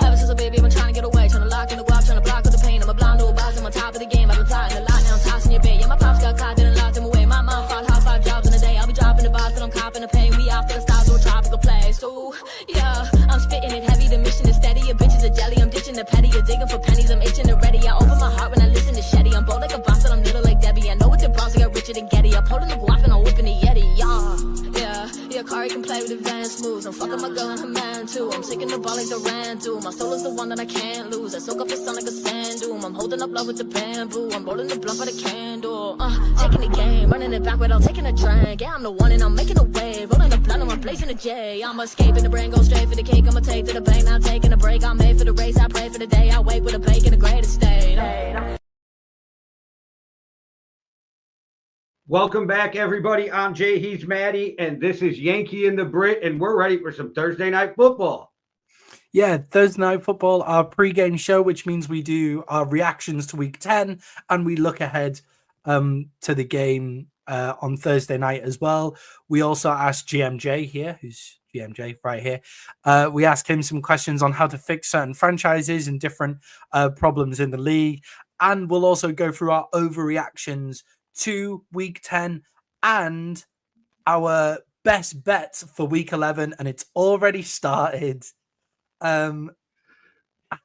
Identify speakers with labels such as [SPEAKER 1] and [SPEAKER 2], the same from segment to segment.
[SPEAKER 1] Ever since a baby, I've been trying to get away, trying to lock in the guap, trying to block with the pain. I'm a blind little boss, I'm on top of the game. I've been plotting a lot, now I'm tossing your bait. Yeah, my pops got caught, didn't lock them away. My mom fought hard, 5 jobs in a day. I'll be dropping the box, but I'm copping the pain. We off to the stars to a tropical place. Ooh, yeah, I'm spitting it heavy, the mission is steady. Your bitches are jelly, I'm ditching the petty. You're digging for pennies, I'm itching and ready. I open my heart when I listen to Shetty. I'm bold like a boss, but I'm little like Debbie. I know what the bros, I got richer than Getty. I'm holding the guap and I'm whipping the Yeti, yeah, Kari can play with advanced moves. I'm fucking my girl and her man too. I'm taking the ball like the Rand do. My soul is the one that I can't lose. I soak up the sun like a sand dune. I'm holding up love with the bamboo. I'm rolling the blunt by the candle. Taking the game, running it back without taking a drink. Yeah, I'm the one and I'm making a wave. Rolling the blunt and I'm blazing a J. I'm escaping the brain, go straight for the cake. I'ma take to the bank, now taking a break. I'm made for the race, I pray for the day. I wake with a bake in a great estate.
[SPEAKER 2] Welcome back, everybody. I'm Jay, he's Maddie, and this is Yankee and the Brit, and we're ready for some Thursday Night Football.
[SPEAKER 3] Yeah, Thursday Night Football, our pregame show, which means we do our reactions to Week 10, and we look ahead to the game on Thursday night as well. We also asked GMJ here, who's GMJ right here. We asked him some questions on how to fix certain franchises and different problems in the league, and we'll also go through our overreactions to Week 10 and our best bets for Week 11, and it's already started.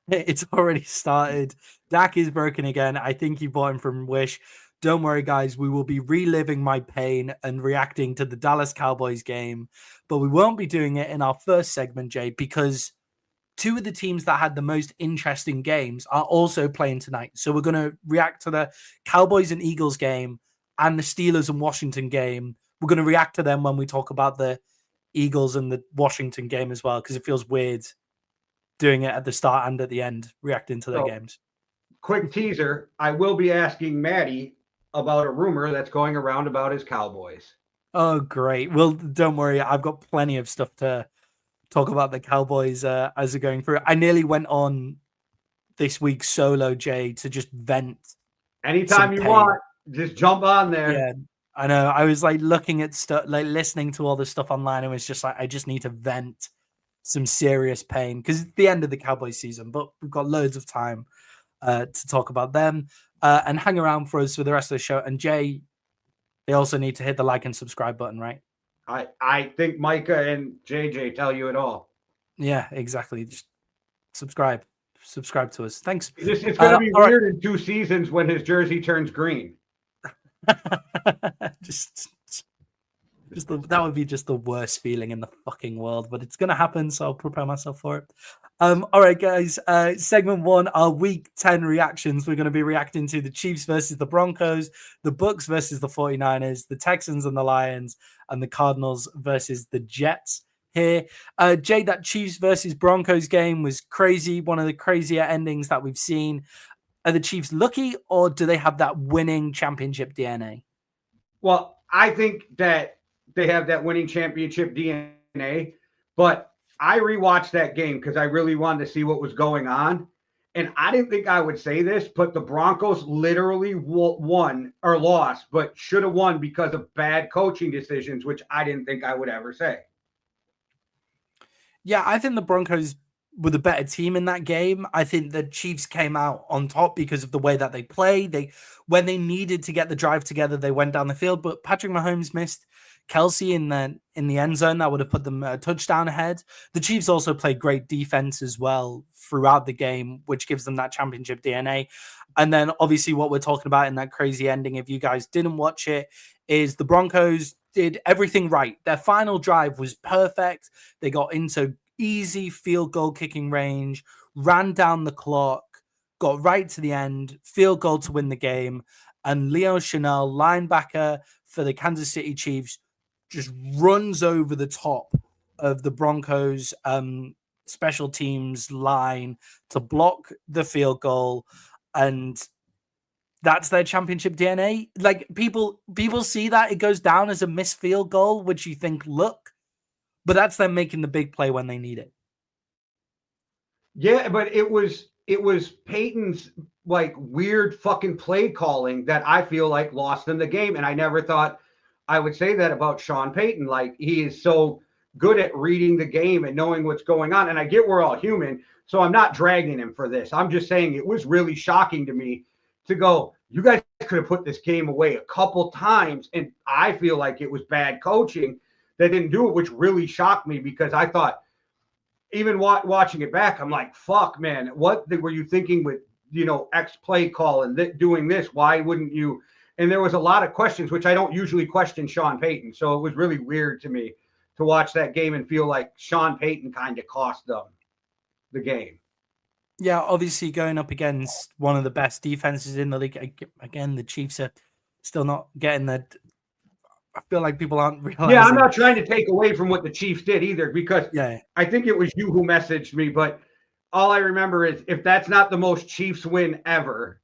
[SPEAKER 3] It's already started. Dak is broken again. I think you bought him from Wish. Don't worry, guys. We will be reliving my pain and reacting to the Dallas Cowboys game, but we won't be doing it in our first segment, Jay, because two of the teams that had the most interesting games are also playing tonight. So we're going to react to the Cowboys and Eagles game and the Steelers and Washington game. We're going to react to them when we talk about the Eagles and the Washington game as well, because it feels weird doing it at the start and at the end, reacting to their games.
[SPEAKER 2] Quick teaser, I will be asking Maddie about a rumor that's going around about his Cowboys.
[SPEAKER 3] Oh, great. Well, don't worry. I've got plenty of stuff to talk about the Cowboys as they're going through. I nearly went on this week solo, Jay, to just vent.
[SPEAKER 2] Anytime you want, just jump on there.
[SPEAKER 3] Yeah, I know. I was like looking at stuff, like listening to all this stuff online, and was just like, I just need to vent some serious pain because it's the end of the Cowboys season, but we've got loads of time to talk about them and hang around for us for the rest of the show. And Jay, they also need to hit the like and subscribe button, right?
[SPEAKER 2] I think Micah and JJ tell you it all.
[SPEAKER 3] Yeah, exactly. Just subscribe to us. Thanks.
[SPEAKER 2] It's going to be weird in 2 seasons when his jersey turns green.
[SPEAKER 3] That would be just the worst feeling in the fucking world, but it's gonna happen, so I'll prepare myself for it. All right, guys. Segment 1, our Week 10 reactions. We're gonna be reacting to the Chiefs versus the Broncos, the Bucs versus the 49ers, the Texans and the Lions, and the Cardinals versus the Jets. Here, Jay, that Chiefs versus Broncos game was crazy. One of the crazier endings that we've seen. Are the Chiefs lucky, or do they have that winning championship DNA?
[SPEAKER 2] Well, I think that they have that winning championship DNA, but I rewatched that game because I really wanted to see what was going on. And I didn't think I would say this, but the Broncos literally won or lost, but should have won because of bad coaching decisions, which I didn't think I would ever say.
[SPEAKER 3] Yeah, I think the Broncos were the better team in that game. I think the Chiefs came out on top because of the way that they play. When they needed to get the drive together, they went down the field, but Patrick Mahomes missed Kelsey in the end zone. That would have put them a touchdown ahead. The Chiefs also played great defense as well throughout the game, which gives them that championship DNA. And then obviously what we're talking about in that crazy ending, if you guys didn't watch it, is the Broncos did everything right. Their final drive was perfect. They got into easy field goal kicking range, ran down the clock, got right to the end, field goal to win the game. And Leo Chanel, linebacker for the Kansas City Chiefs, just runs over the top of the Broncos special teams line to block the field goal. And that's their championship DNA. Like people see that it goes down as a missed field goal, which you think, look, but that's them making the big play when they need it.
[SPEAKER 2] Yeah, but it was Peyton's like weird fucking play calling that I feel like lost in the game. And I never thought I would say that about Sean Payton. Like, he is so good at reading the game and knowing what's going on. And I get we're all human, so I'm not dragging him for this. I'm just saying it was really shocking to me to go, you guys could have put this game away a couple times. And I feel like it was bad coaching that didn't do it, which really shocked me, because I thought, even watching it back, I'm like, fuck, man, what were you thinking with, X play call and doing this? Why wouldn't you? And there was a lot of questions, which I don't usually question Sean Payton. So it was really weird to me to watch that game and feel like Sean Payton kind of cost them the game.
[SPEAKER 3] Yeah, obviously going up against one of the best defenses in the league. Again, the Chiefs are still not getting that. I feel like people aren't realizing.
[SPEAKER 2] Yeah, I'm not trying to take away from what the Chiefs did either, because I think it was you who messaged me, but all I remember is, if that's not the most Chiefs win ever.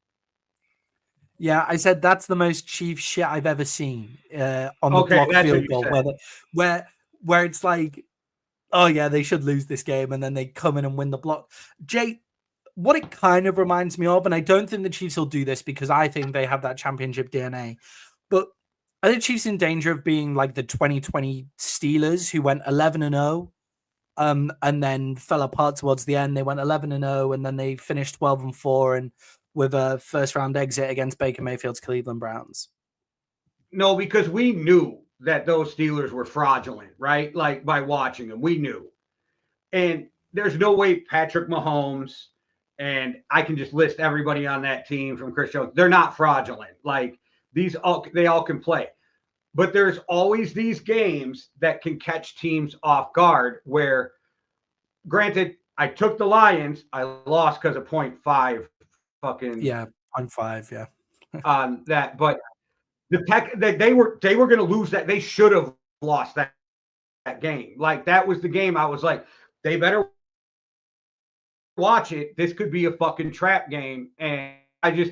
[SPEAKER 3] Yeah, I said that's the most Chiefs shit I've ever seen on the block field goal, where it's like, oh yeah, they should lose this game, and then they come in and win the block. Jay, what it kind of reminds me of, and I don't think the Chiefs will do this because I think they have that championship DNA, but are the Chiefs in danger of being like the 2020 Steelers, who went 11-0, and then fell apart towards the end? They went 11-0, and then they finished 12-4, and with a first-round exit against Baker Mayfield's Cleveland Browns.
[SPEAKER 2] No, because we knew that those Steelers were fraudulent, right? Like, by watching them, we knew. And there's no way Patrick Mahomes, and I can just list everybody on that team from Chris Jones, they're not fraudulent. Like, they all can play. But there's always these games that can catch teams off guard where, granted, I took the Lions. I lost because of 0.5 fucking.
[SPEAKER 3] Yeah, 0.5, yeah.
[SPEAKER 2] On that. But the Tech, they were going to lose that. They should have lost that game. Like, that was the game I was like, they better watch it. This could be a fucking trap game. And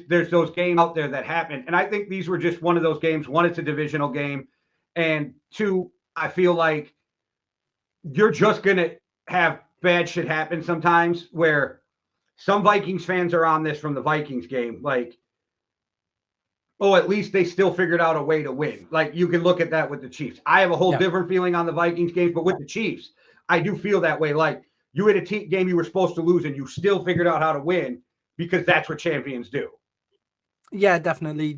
[SPEAKER 2] there's those games out there that happen. And I think these were just one of those games. One, it's a divisional game. And two, I feel like you're just going to have bad shit happen sometimes, where some Vikings fans are on this from the Vikings game. Like, oh, at least they still figured out a way to win. Like, you can look at that with the Chiefs. I have a whole different feeling on the Vikings games, but with the Chiefs, I do feel that way. Like, you had a game you were supposed to lose and you still figured out how to win, because that's what champions do.
[SPEAKER 3] Yeah, definitely.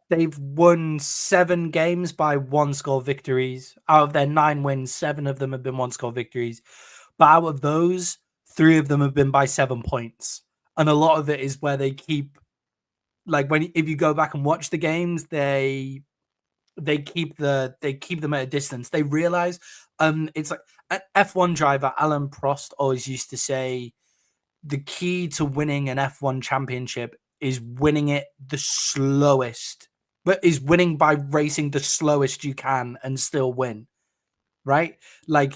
[SPEAKER 3] They've won 7 games by 1-score victories. Out of their 9 wins, 7 of them have been 1-score victories. But out of those, 3 of them have been by 7 points. And a lot of it is where they keep, like, if you go back and watch the games, they keep them at a distance. They realize it's like an F1 driver, Alan Prost, always used to say, the key to winning an F1 championship is winning it the slowest, but is winning by racing the slowest you can and still win, right? Like,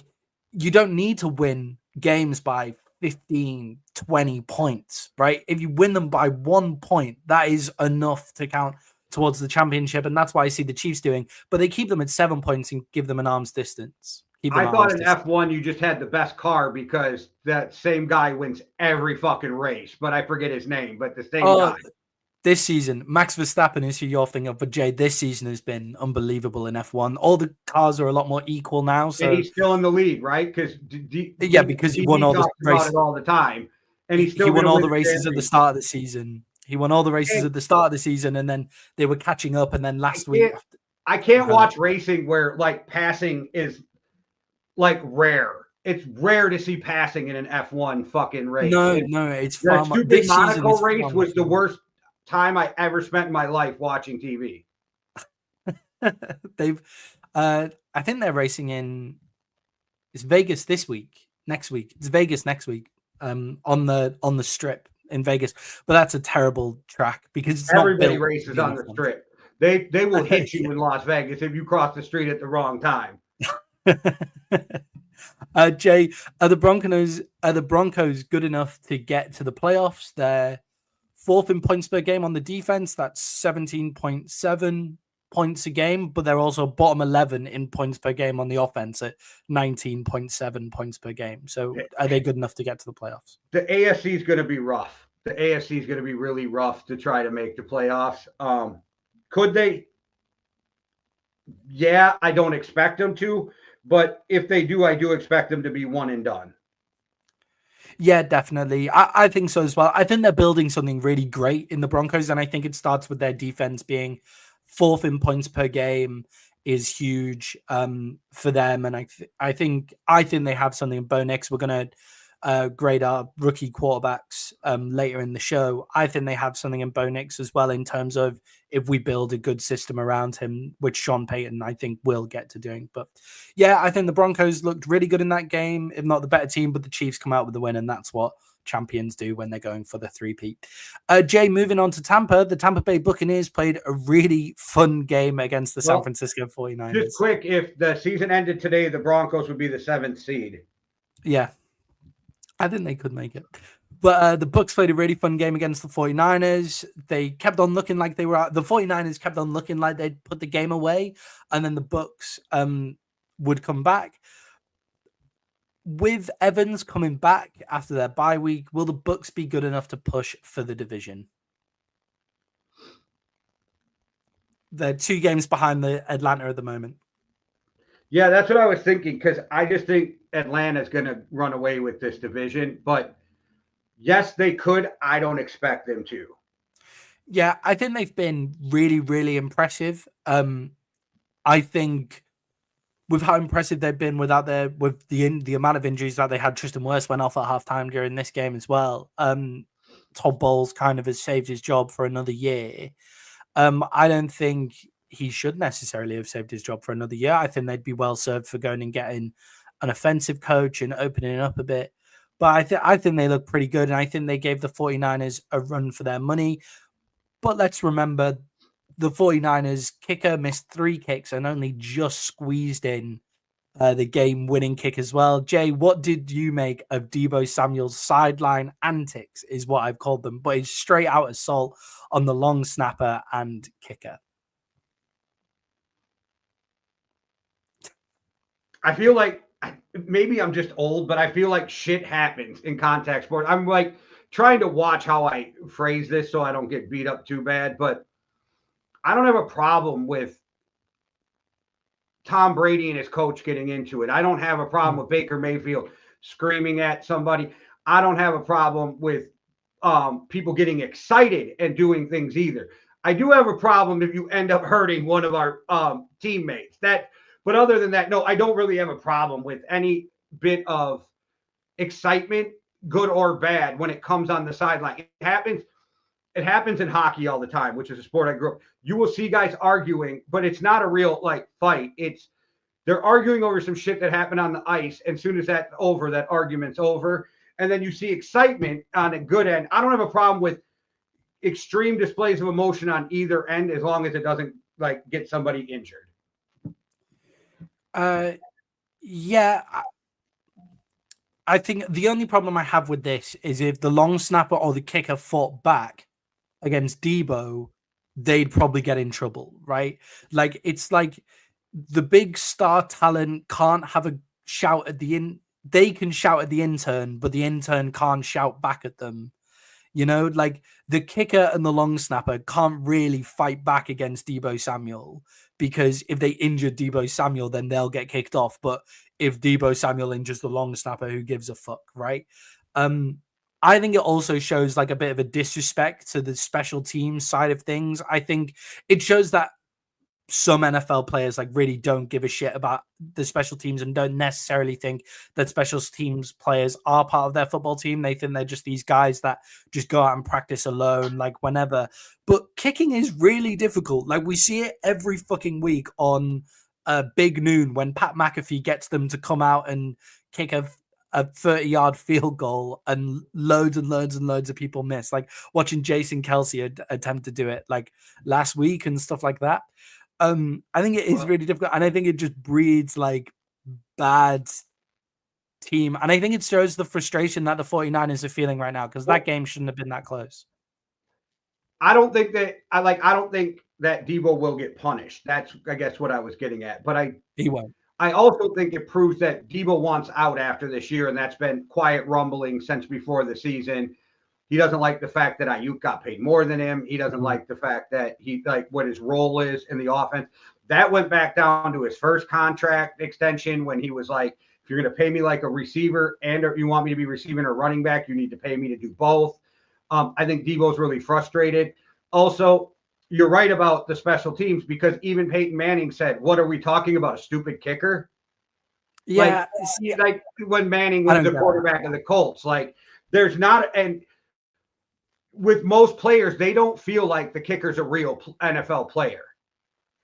[SPEAKER 3] you don't need to win games by 15, 20 points, right? If you win them by 1 point, that is enough to count towards the championship. And that's why I see the Chiefs doing, but they keep them at 7 points and give them an arm's distance.
[SPEAKER 2] I thought in F1 you just had the best car because that same guy wins every fucking race, but I forget his name, but the same guy.
[SPEAKER 3] This season, Max Verstappen is who you're thinking of, but Jay, this season has been unbelievable in F1. All the cars are a lot more equal now. So
[SPEAKER 2] and he's still in the lead, right? Because
[SPEAKER 3] because he won all the races
[SPEAKER 2] all the time, and he
[SPEAKER 3] won all the races at the start of the season. He won all the races at the start of the season, and then they were catching up. And then last week,
[SPEAKER 2] I can't watch racing where like passing is like rare. It's rare to see passing in an F1 fucking race.
[SPEAKER 3] No, it's far more.
[SPEAKER 2] This Monaco race was the worst time I ever spent in my life watching TV.
[SPEAKER 3] I think they're racing in. It's Vegas next week. It's Vegas next week. On the strip in Vegas, but that's a terrible track because it's
[SPEAKER 2] everybody races on the strip. They will hit you in Las Vegas if you cross the street at the wrong time.
[SPEAKER 3] Jay, are the Broncos good enough to get to the playoffs? They're 4th in points per game on the defense. That's 17.7 points a game, but they're also bottom 11 in points per game on the offense at 19.7 points per game. So are they good enough to get to the playoffs?
[SPEAKER 2] The AFC is going to be rough. The AFC is going to be really rough to try to make the playoffs. Could they? Yeah, I don't expect them to, but if they do, I do expect them to be one and done.
[SPEAKER 3] Yeah, definitely. I think so as well. I think they're building something really great in the Broncos, and I think it starts with their defense being fourth in points per game is huge for them. And I think they have something. Bo Nix, we're gonna grade our rookie quarterbacks later in the show. I think they have something in Bo Nix as well in terms of if we build a good system around him, which Sean Payton I think will get to doing. But yeah, I think the Broncos looked really good in that game, if not the better team, but the Chiefs come out with the win, and that's what champions do when they're going for the three-peat. Jay, moving on to Tampa, the Tampa Bay Buccaneers played a really fun game against the San Francisco 49ers.
[SPEAKER 2] Just quick, if the season ended today, the Broncos would be the 7th seed.
[SPEAKER 3] Yeah, I think they could make it. But the Bucs played a really fun game against the 49ers. They kept on looking like they were the 49ers kept on looking like they'd put the game away, and then the Bucs would come back. With Evans coming back after their bye week, will the Bucs be good enough to push for the division? They're 2 games behind the Atlanta at the moment.
[SPEAKER 2] Yeah, that's what I was thinking, because I just think Atlanta's going to run away with this division. But yes, they could. I don't expect them to.
[SPEAKER 3] Yeah, I think they've been really, really impressive. I think with how impressive they've been with the amount of injuries that they had, Tristan Wirfs went off at halftime during this game as well. Todd Bowles kind of has saved his job for another year. I don't think he should necessarily have saved his job for another year. I think they'd be well served for going and getting an offensive coach and opening it up a bit. But I think they look pretty good, and I think they gave the 49ers a run for their money. But let's remember, the 49ers kicker missed 3 kicks and only just squeezed in the game-winning kick as well. Jay, what did you make of Deebo Samuel's sideline antics, is what I've called them, but it's straight out assault on the long snapper and kicker?
[SPEAKER 2] I feel like maybe I'm just old, but I feel like shit happens in contact sports. I'm like trying to watch how I phrase this so I don't get beat up too bad, but I don't have a problem with Tom Brady and his coach getting into it. I don't have a problem with Baker Mayfield screaming at somebody. I don't have a problem with people getting excited and doing things either. I do have a problem if you end up hurting one of our teammates. But other than that, no, I don't really have a problem with any bit of excitement, good or bad, when it comes on the sideline. It happens in hockey all the time, which is a sport I grew up. You will see guys arguing, but it's not a real fight. They're arguing over some shit that happened on the ice. And as soon as that's over, that argument's over. And then you see excitement on a good end. I don't have a problem with extreme displays of emotion on either end, as long as it doesn't get somebody injured.
[SPEAKER 3] Yeah. I think the only problem I have with this is if the long snapper or the kicker fought back against Deebo, they'd probably get in trouble, right? It's like the big star talent can't have a shout at they can shout at the intern, but the intern can't shout back at them. The kicker and the long snapper can't really fight back against Deebo Samuel, because if they injure Deebo Samuel, then they'll get kicked off. But if Deebo Samuel injures the long snapper, who gives a fuck, right? I think it also shows a bit of a disrespect to the special teams side of things. I think it shows that some NFL players really don't give a shit about the special teams and don't necessarily think that special teams players are part of their football team. They think they're just these guys that just go out and practice alone, whenever. But kicking is really difficult. We see it every fucking week on Big Noon when Pat McAfee gets them to come out and kick a 30-yard field goal, and loads and loads and loads of people miss. Watching Jason Kelsey attempt to do it last week and stuff like that. I think it is really difficult, and I think it just breeds bad team, and I think it shows the frustration that the 49ers are feeling right now, because that game shouldn't have been that close.
[SPEAKER 2] I don't think that Deebo will get punished. That's, I guess, what I was getting at. But
[SPEAKER 3] he won't.
[SPEAKER 2] I also think it proves that Deebo wants out after this year, and that's been quiet rumbling since before the season. He doesn't like the fact that Ayuk got paid more than him. He doesn't like the fact that what his role is in the offense. That went back down to his first contract extension when he was like, if you're going to pay me like a receiver and you want me to be receiving or running back, you need to pay me to do both. I think Deebo's really frustrated. Also, you're right about the special teams because even Peyton Manning said, what are we talking about? A stupid kicker?
[SPEAKER 3] Yeah.
[SPEAKER 2] Like when Manning was the quarterback of the Colts, like there's not, and with most players, they don't feel like the kicker's a real NFL player.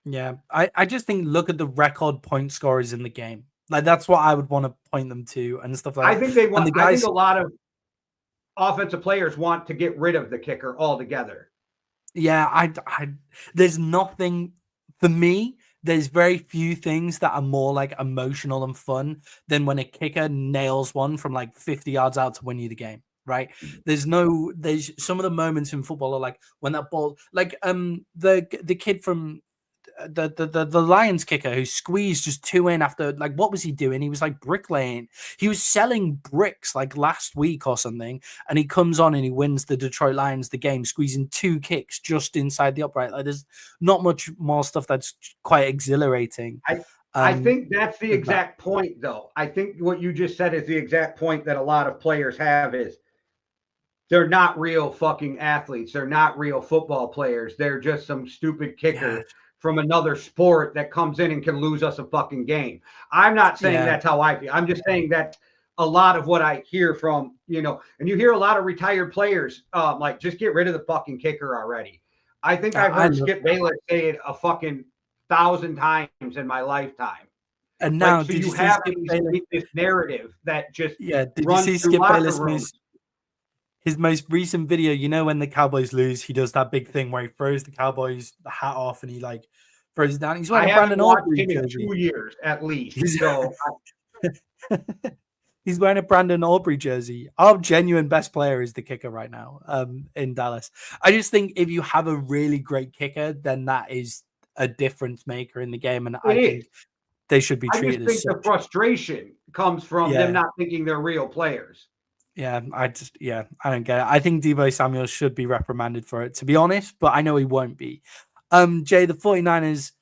[SPEAKER 3] Yeah. I just think look at the record point scorers in the game. Like that's what I would want to point them to and stuff like that.
[SPEAKER 2] I think they want.
[SPEAKER 3] The guys,
[SPEAKER 2] I think a lot of offensive players want to get rid of the kicker altogether.
[SPEAKER 3] Yeah, there's nothing for me. There's very few things that are more like emotional and fun than when a kicker nails one from like 50 yards out to win you the game. Right? There's some of the moments in football are like when that ball, like the kid from the Lions kicker who squeezed just 2 in after, like, what was he doing? He was like bricklaying. He was selling bricks like last week or something, and he comes on and he wins the Detroit Lions the game, squeezing 2 kicks just inside the upright. Like, there's not much more stuff that's quite exhilarating.
[SPEAKER 2] I think that's the exact point, though. I think what you just said is the exact point that a lot of players have is they're not real fucking athletes. They're not real football players. They're just some stupid kicker from another sport that comes in and can lose us a fucking game. I'm not saying that's how I feel. I'm just saying that a lot of what I hear from, and you hear a lot of retired players, like, just get rid of the fucking kicker already. I think I've heard Skip Bayless say it a fucking 1,000 times in my lifetime.
[SPEAKER 3] And now,
[SPEAKER 2] so you have this narrative that just
[SPEAKER 3] did you see Skip Bayless? His most recent video, when the Cowboys lose, he does that big thing where he throws the Cowboys the hat off and he like throws it down. He's wearing a Brandon Aubrey jersey.
[SPEAKER 2] 2 years at least.
[SPEAKER 3] He's wearing a Brandon Aubrey jersey. Our genuine best player is the kicker right now in Dallas. I just think if you have a really great kicker, then that is a difference maker in the game. And I think they should be treated as such.
[SPEAKER 2] The frustration comes from them not thinking they're real players.
[SPEAKER 3] Yeah, I don't get it. I think Deebo Samuel should be reprimanded for it, to be honest, but I know he won't be. Jay, the 49ers,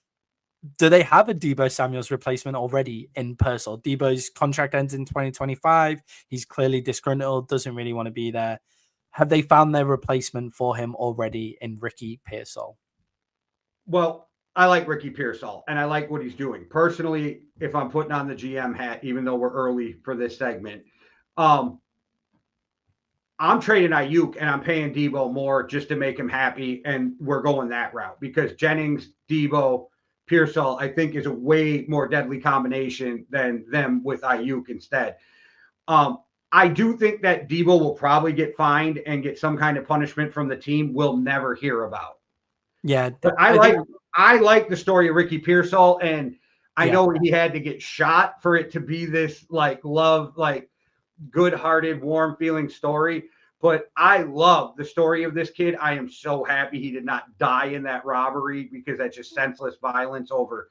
[SPEAKER 3] do they have a Deebo Samuel's replacement already in Pearsall? Deebo's contract ends in 2025. He's clearly disgruntled, doesn't really want to be there. Have they found their replacement for him already in Ricky Pearsall?
[SPEAKER 2] Well, I like Ricky Pearsall, and I like what he's doing. Personally, if I'm putting on the GM hat, even though we're early for this segment, I'm trading Ayuk and I'm paying Deebo more just to make him happy. And we're going that route because Jennings, Deebo, Pearsall, I think is a way more deadly combination than them with Ayuk instead. I do think that Deebo will probably get fined and get some kind of punishment from the team we'll never hear about.
[SPEAKER 3] Yeah.
[SPEAKER 2] But I like the story of Ricky Pearsall, and I know he had to get shot for it to be this good-hearted, warm-feeling story. But I love the story of this kid. I am so happy he did not die in that robbery because that's just senseless violence over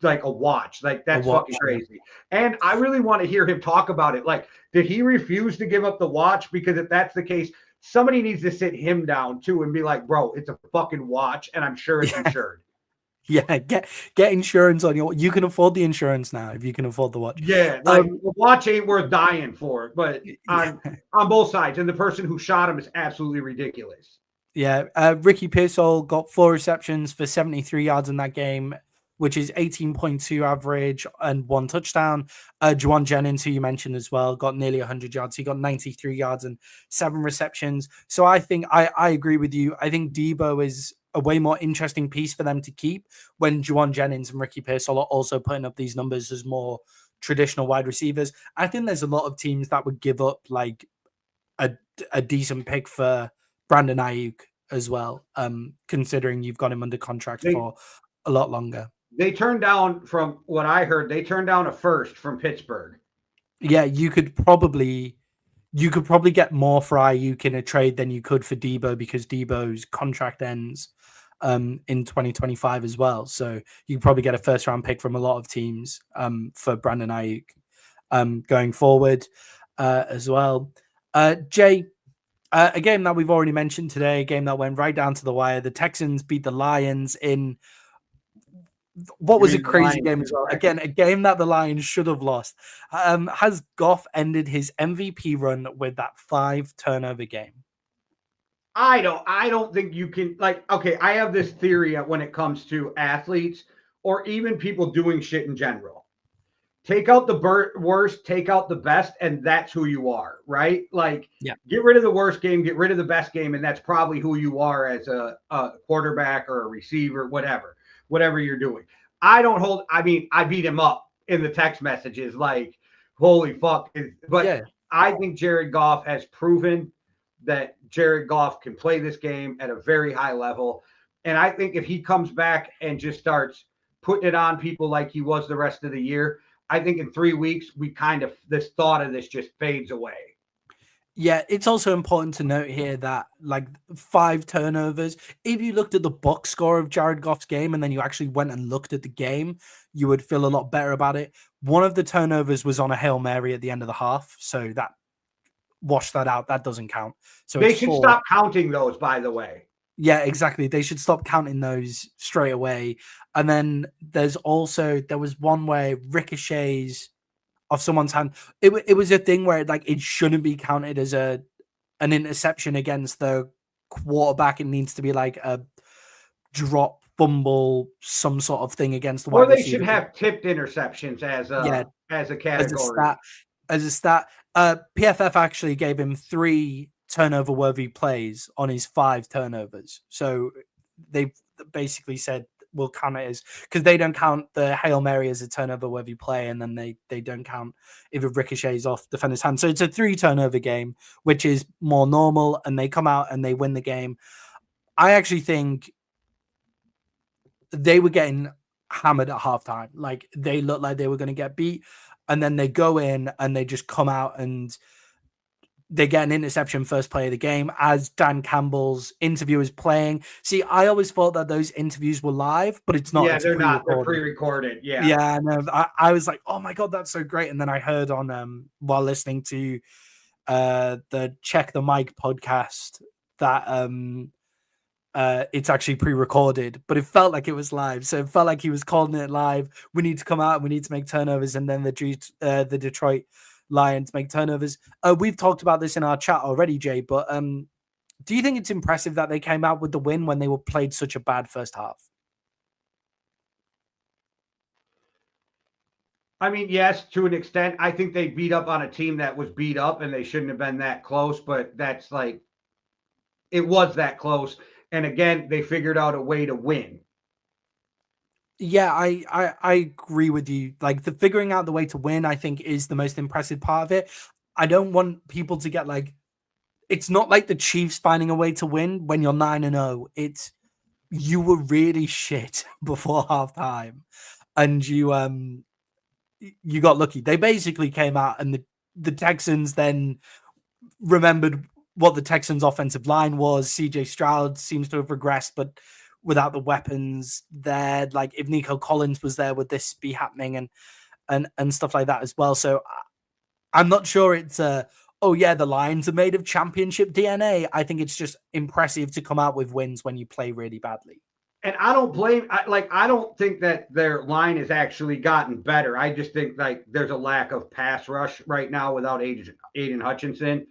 [SPEAKER 2] like a watch. Like, that's fucking crazy. And I really want to hear him talk about it. Like, did he refuse to give up the watch? Because if that's the case, somebody needs to sit him down too and be like, bro, it's a fucking watch and I'm sure it's insured.
[SPEAKER 3] Yeah, get insurance on you can afford the insurance now if you can afford the watch.
[SPEAKER 2] Yeah, the watch ain't worth dying for, but on both sides. And the person who shot him is absolutely ridiculous.
[SPEAKER 3] Yeah, Ricky Pearsall got 4 receptions for 73 yards in that game, which is 18.2 average and 1 touchdown. Juwan Jennings, who you mentioned as well, got nearly 100 yards. He got 93 yards and 7 receptions. So I think I agree with you. I think Deebo is a way more interesting piece for them to keep when Juwan Jennings and Ricky Pearsall are also putting up these numbers as more traditional wide receivers. I think there's a lot of teams that would give up like a decent pick for Brandon Ayuk as well, considering you've got him under contract for a lot longer.
[SPEAKER 2] They turned down, from what I heard, a first from Pittsburgh.
[SPEAKER 3] Yeah, you could probably get more for Ayuk in a trade than you could for Deebo because Deebo's contract ends in 2025 as well. So you probably get a first round pick from a lot of teams for Brandon Ayuk going forward as well. Jay, a game that we've already mentioned today, a game that went right down to the wire. The Texans beat the Lions in what was a
[SPEAKER 2] mean the
[SPEAKER 3] crazy
[SPEAKER 2] Lions
[SPEAKER 3] game
[SPEAKER 2] did,
[SPEAKER 3] as well.
[SPEAKER 2] right?
[SPEAKER 3] Again, a game that the Lions should have lost. Has Goff ended his MVP run with that 5 turnover game?
[SPEAKER 2] I don't think you can, like, okay, I have this theory when it comes to athletes or even people doing shit in general. Take out the worst, take out the best, and that's who you are, right? Like,
[SPEAKER 3] Yeah.
[SPEAKER 2] get rid of the worst game, get rid of the best game, and that's probably who you are as a quarterback or a receiver, whatever you're doing. I beat him up in the text messages, like, holy fuck. But
[SPEAKER 3] Yeah.
[SPEAKER 2] I think Jared Goff has proven that Jared Goff can play this game at a very high level. And I think if he comes back and just starts putting it on people like he was the rest of the year, I think in 3 weeks, this thought of this just fades away.
[SPEAKER 3] Yeah, it's also important to note here that like 5 turnovers, if you looked at the box score of Jared Goff's game and then you actually went and looked at the game, you would feel a lot better about it. One of the turnovers was on a Hail Mary at the end of the half, so that wash that out. That doesn't count. So
[SPEAKER 2] They
[SPEAKER 3] it's
[SPEAKER 2] should
[SPEAKER 3] 4.
[SPEAKER 2] stop counting those, by the way.
[SPEAKER 3] Yeah, exactly. They should stop counting those straight away. And then there was one where ricochets of someone's hand. It was a thing where like it shouldn't be counted as an interception against the quarterback. It needs to be like a drop, fumble, some sort of thing against the
[SPEAKER 2] Or
[SPEAKER 3] wide
[SPEAKER 2] they
[SPEAKER 3] receiver.
[SPEAKER 2] should have tipped interceptions as a category.
[SPEAKER 3] As a stat. PFF actually gave him 3 turnover worthy plays on his 5 turnovers. So they basically said we'll count it as, because they don't count the Hail Mary as a turnover worthy play, and then they don't count if it ricochets off defender's hand. So it's a 3 turnover game, which is more normal, and they come out and they win the game. I actually think they were getting hammered at halftime. Like they looked like they were going to get beat, and then they go in and they just come out and they get an interception first play of the game as Dan Campbell's interview is playing. See, I always thought that those interviews were live, but it's not.
[SPEAKER 2] Yeah,
[SPEAKER 3] it's
[SPEAKER 2] they're not. They're pre-recorded. Yeah.
[SPEAKER 3] Yeah. And I was like, oh my God, that's so great. And then I heard on while listening to the Check the Mic podcast that it's actually pre-recorded, but it felt like it was live. So it felt like he was calling it live. We need to come out and we need to make turnovers. And then the Detroit Lions make turnovers. We've talked about this in our chat already, Jay, but do you think it's impressive that they came out with the win when they were played such a bad first half?
[SPEAKER 2] I mean, yes, to an extent. I think they beat up on a team that was beat up and they shouldn't have been that close, but that's like, it was that close. And again, they figured out a way to win.
[SPEAKER 3] Yeah, I agree with you. Like the figuring out the way to win, I think, is the most impressive part of it. I don't want people to get like, it's not like the Chiefs finding a way to win when you're 9-0. It's you were really shit before halftime, and you got lucky. They basically came out, and the Texans then remembered what the Texans' offensive line was. CJ Stroud seems to have regressed, but without the weapons there, like if Nico Collins was there, would this be happening and stuff like that as well? So I'm not sure it's oh yeah, the Lions are made of championship DNA. I think it's just impressive to come out with wins when you play really badly.
[SPEAKER 2] And I don't blame, I don't think that their line has actually gotten better. I just think like there's a lack of pass rush right now without Aiden Hutchinson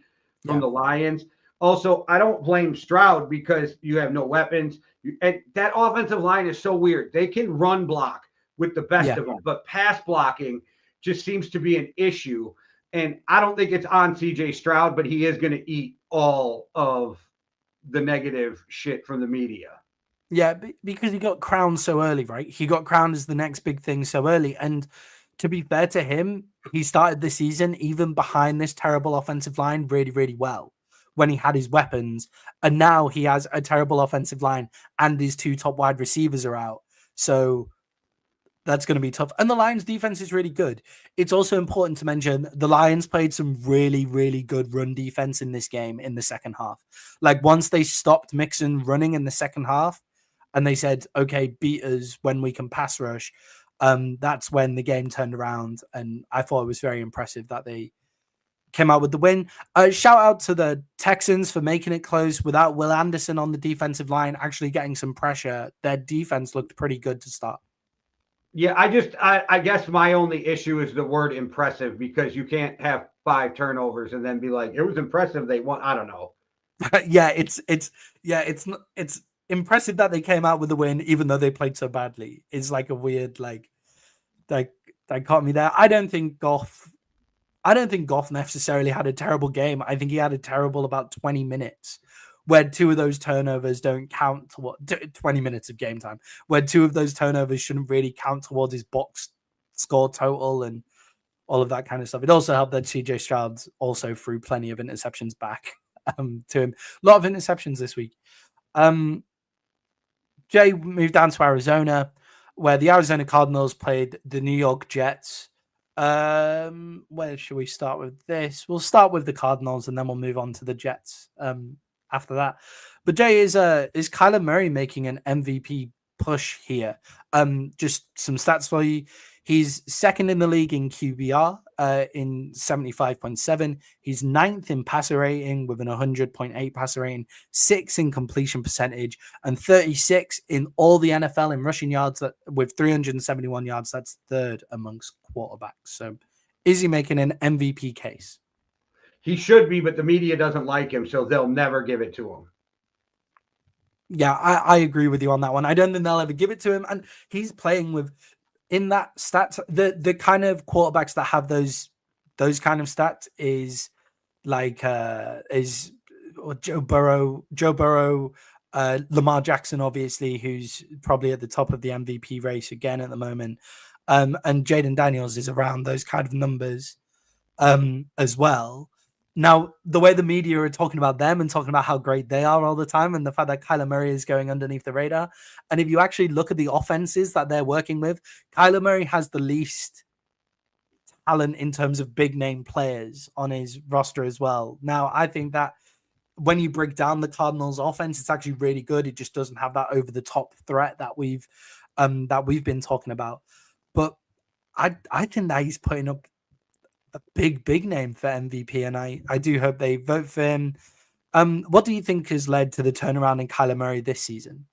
[SPEAKER 2] from the Lions. Also, I don't blame Stroud because you have no weapons. And that offensive line is so weird. They can run block with the best of them, but pass blocking just seems to be an issue. And I don't think it's on CJ Stroud, but he is going to eat all of the negative shit from the media.
[SPEAKER 3] Yeah, because he got crowned so early, right? He got crowned as the next big thing so early. And to be fair to him, he started the season even behind this terrible offensive line really, really well when he had his weapons. And now he has a terrible offensive line and his 2 top wide receivers are out. So that's going to be tough. And the Lions defense is really good. It's also important to mention the Lions played some really, really good run defense in this game in the second half. Like once they stopped Mixon running in the second half and they said, okay, beat us when we can pass rush. That's when the game turned around. And I thought it was very impressive that they came out with the win. Shout out to the Texans for making it close without Will Anderson on the defensive line, actually getting some pressure. Their defense looked pretty good to start.
[SPEAKER 2] Yeah, I guess my only issue is the word impressive, because you can't have 5 turnovers and then be like, it was impressive they won. I don't know.
[SPEAKER 3] Yeah, it's impressive that they came out with the win, even though they played so badly. It's like a weird like dichotomy there. I don't think Goff necessarily had a terrible game. I think he had a terrible about 20 minutes, where 2 of those turnovers don't count to 20 minutes of game time, where 2 of those turnovers shouldn't really count towards his box score total and all of that kind of stuff. It also helped that CJ Stroud also threw plenty of interceptions back to him. A lot of interceptions this week. Jay moved down to Arizona, where the Arizona Cardinals played the New York Jets. Where should we start with this? We'll start with the Cardinals and then we'll move on to the Jets after that. But Jay, is Kyler Murray making an MVP push here? Just some stats for you. He's second in the league in QBR in 75.7. He's 9th in passer rating with an 100.8 passer rating, 6th in completion percentage, and 36 in all the NFL in rushing yards with 371 yards. That's 3rd amongst quarterbacks. So is he making an MVP case?
[SPEAKER 2] He should be, but the media doesn't like him, so they'll never give it to him.
[SPEAKER 3] Yeah, I agree with you on that one. I don't think they'll ever give it to him. And he's playing with, in that stats, the kind of quarterbacks that have those kind of stats is like is Joe Burrow, Lamar Jackson, obviously, who's probably at the top of the MVP race again at the moment. And Jaden Daniels is around those kind of numbers as well. Now, the way the media are talking about them and talking about how great they are all the time, and the fact that Kyler Murray is going underneath the radar. And if you actually look at the offenses that they're working with, Kyler Murray has the least talent in terms of big name players on his roster as well. Now, I think that when you break down the Cardinals offense, it's actually really good. It just doesn't have that over the top threat that we've been talking about. But I think that he's putting up a big name for MVP, and I do hope they vote for him. What do you think has led to the turnaround in Kyler Murray this season?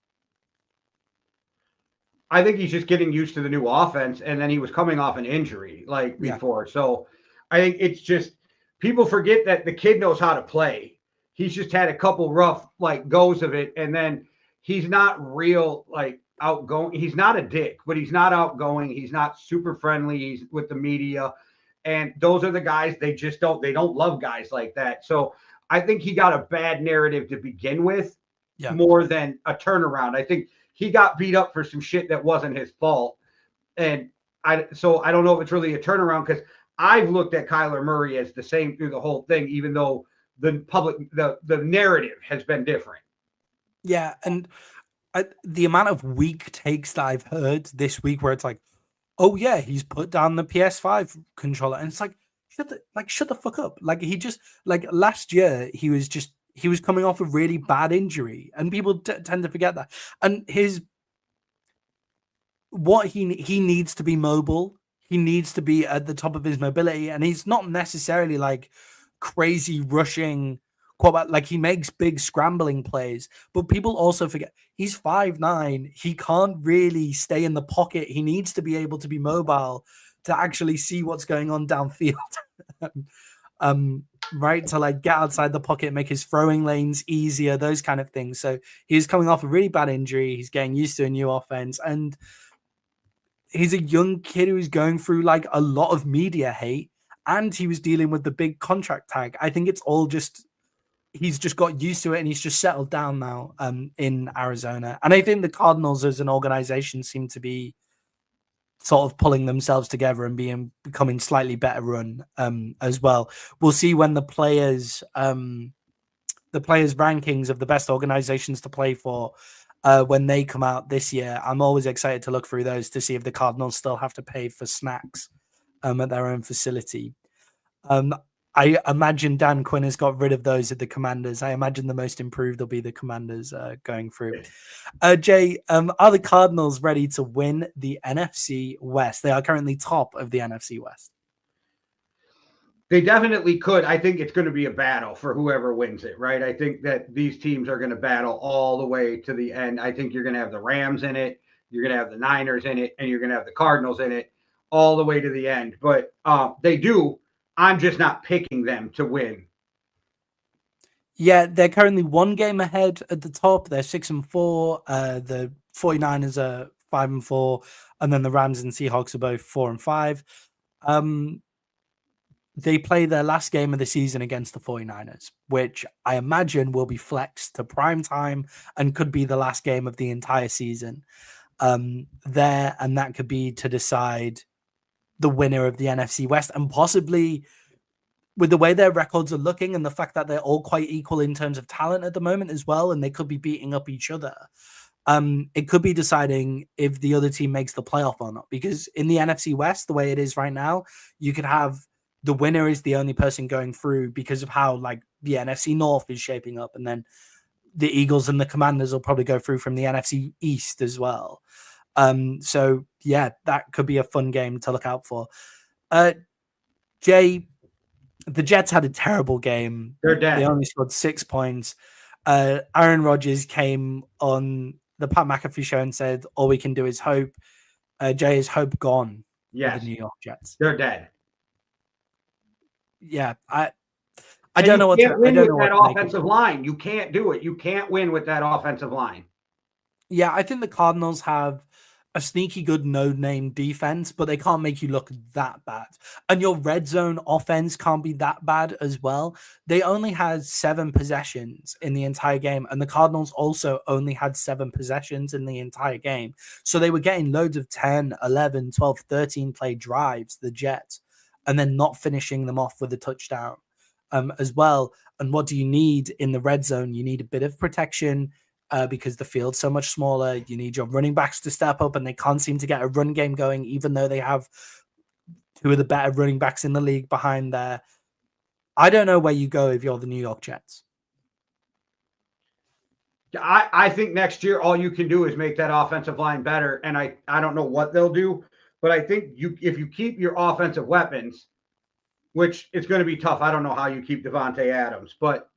[SPEAKER 2] I think he's just getting used to the new offense, and then he was coming off an injury before. So I think it's just people forget that the kid knows how to play. He's just had a couple rough goes of it, and then he's not real outgoing. He's not a dick, but he's not outgoing. He's not super friendly. He's with the media. And those are the guys they don't love guys like that. So I think he got a bad narrative to begin with more than a turnaround. I think he got beat up for some shit that wasn't his fault. And I don't know if it's really a turnaround, because I've looked at Kyler Murray as the same through the whole thing, even though the narrative has been different.
[SPEAKER 3] Yeah. And the amount of weak takes that I've heard this week where it's like, oh yeah, he's put down the PS5 controller, and it's like, shut the fuck up. He just last year he was coming off a really bad injury, and people tend to forget that. And he needs to be mobile. He needs to be at the top of his mobility, and he's not necessarily crazy rushing quarterback. He makes big scrambling plays, but people also forget he's 5'9". He can't really stay in the pocket. He needs to be able to be mobile to actually see what's going on downfield. Right, to get outside the pocket, make his throwing lanes easier, those kind of things. So he's coming off a really bad injury. He's getting used to a new offense, and he's a young kid who's going through a lot of media hate, and he was dealing with the big contract tag. I think it's all just he's just got used to it, and he's just settled down now in Arizona. And I think the Cardinals as an organization seem to be sort of pulling themselves together and becoming slightly better run as well. We'll see when the players rankings of the best organizations to play for when they come out this year. I'm always excited to look through those to see if the Cardinals still have to pay for snacks at their own facility. I imagine Dan Quinn has got rid of those at the Commanders. I imagine the most improved will be the Commanders going through. Jay, are the Cardinals ready to win the NFC West? They are currently top of the NFC West.
[SPEAKER 2] They definitely could. I think it's going to be a battle for whoever wins it, right? I think that these teams are going to battle all the way to the end. I think you're going to have the Rams in it. You're going to have the Niners in it, and you're going to have the Cardinals in it all the way to the end. But they do. I'm just not picking them to win.
[SPEAKER 3] Yeah, they're currently one game ahead at the top. They're 6-4. The 49ers are 5-4, and then the Rams and Seahawks are both 4-5. They play their last game of the season against the 49ers, which I imagine will be flexed to prime time and could be the last game of the entire season. And that could be to decide the winner of the NFC West, and possibly, with the way their records are looking and the fact that they're all quite equal in terms of talent at the moment as well, and they could be beating up each other. It could be deciding if the other team makes the playoff or not, because in the NFC West, the way it is right now, you could have the winner is the only person going through because of how like the NFC North is shaping up, and then the Eagles and the Commanders will probably go through from the NFC East as well. So yeah, that could be a fun game to look out for. Jay, the Jets had a terrible game.
[SPEAKER 2] They're dead.
[SPEAKER 3] They only scored 6 points. Aaron Rodgers came on the Pat McAfee show and said, all we can do is hope. Jay, is hope gone?
[SPEAKER 2] Yes.
[SPEAKER 3] For the New York Jets.
[SPEAKER 2] They're dead.
[SPEAKER 3] Yeah, I don't know what to
[SPEAKER 2] win
[SPEAKER 3] with
[SPEAKER 2] that offensive line. You can't do it. You can't win with that offensive line.
[SPEAKER 3] Yeah, I think the Cardinals have a sneaky good no-name defense, but they can't make you look that bad. And your red zone offense can't be that bad as well. They only had 7 possessions in the entire game, and the Cardinals also only had 7 possessions in the entire game. So they were getting loads of 10, 11, 12, 13 play drives, the Jets, and then not finishing them off with a touchdown as well. And what do you need in the red zone? You need a bit of protection. Because the field's so much smaller. You need your running backs to step up, and they can't seem to get a run game going, even though they have 2 of the better running backs in the league behind there. I don't know where you go if you're the New York Jets.
[SPEAKER 2] I think next year all you can do is make that offensive line better, and I don't know what they'll do, but I think if you keep your offensive weapons, which it's going to be tough. I don't know how you keep Devontae Adams, but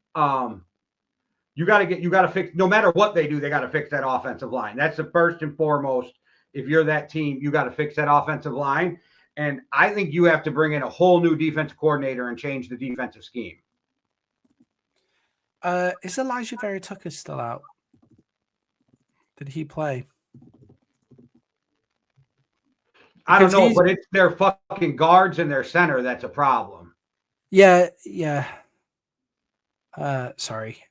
[SPEAKER 2] you got to fix, no matter what they do, they got to fix that offensive line. That's the first and foremost. If you're that team, you got to fix that offensive line. And I think you have to bring in a whole new defensive coordinator and change the defensive scheme.
[SPEAKER 3] Is Elijah Vera Tucker still out? Did he play?
[SPEAKER 2] I don't know, but it's their fucking guards and their center that's a problem.
[SPEAKER 3] Yeah. Sorry.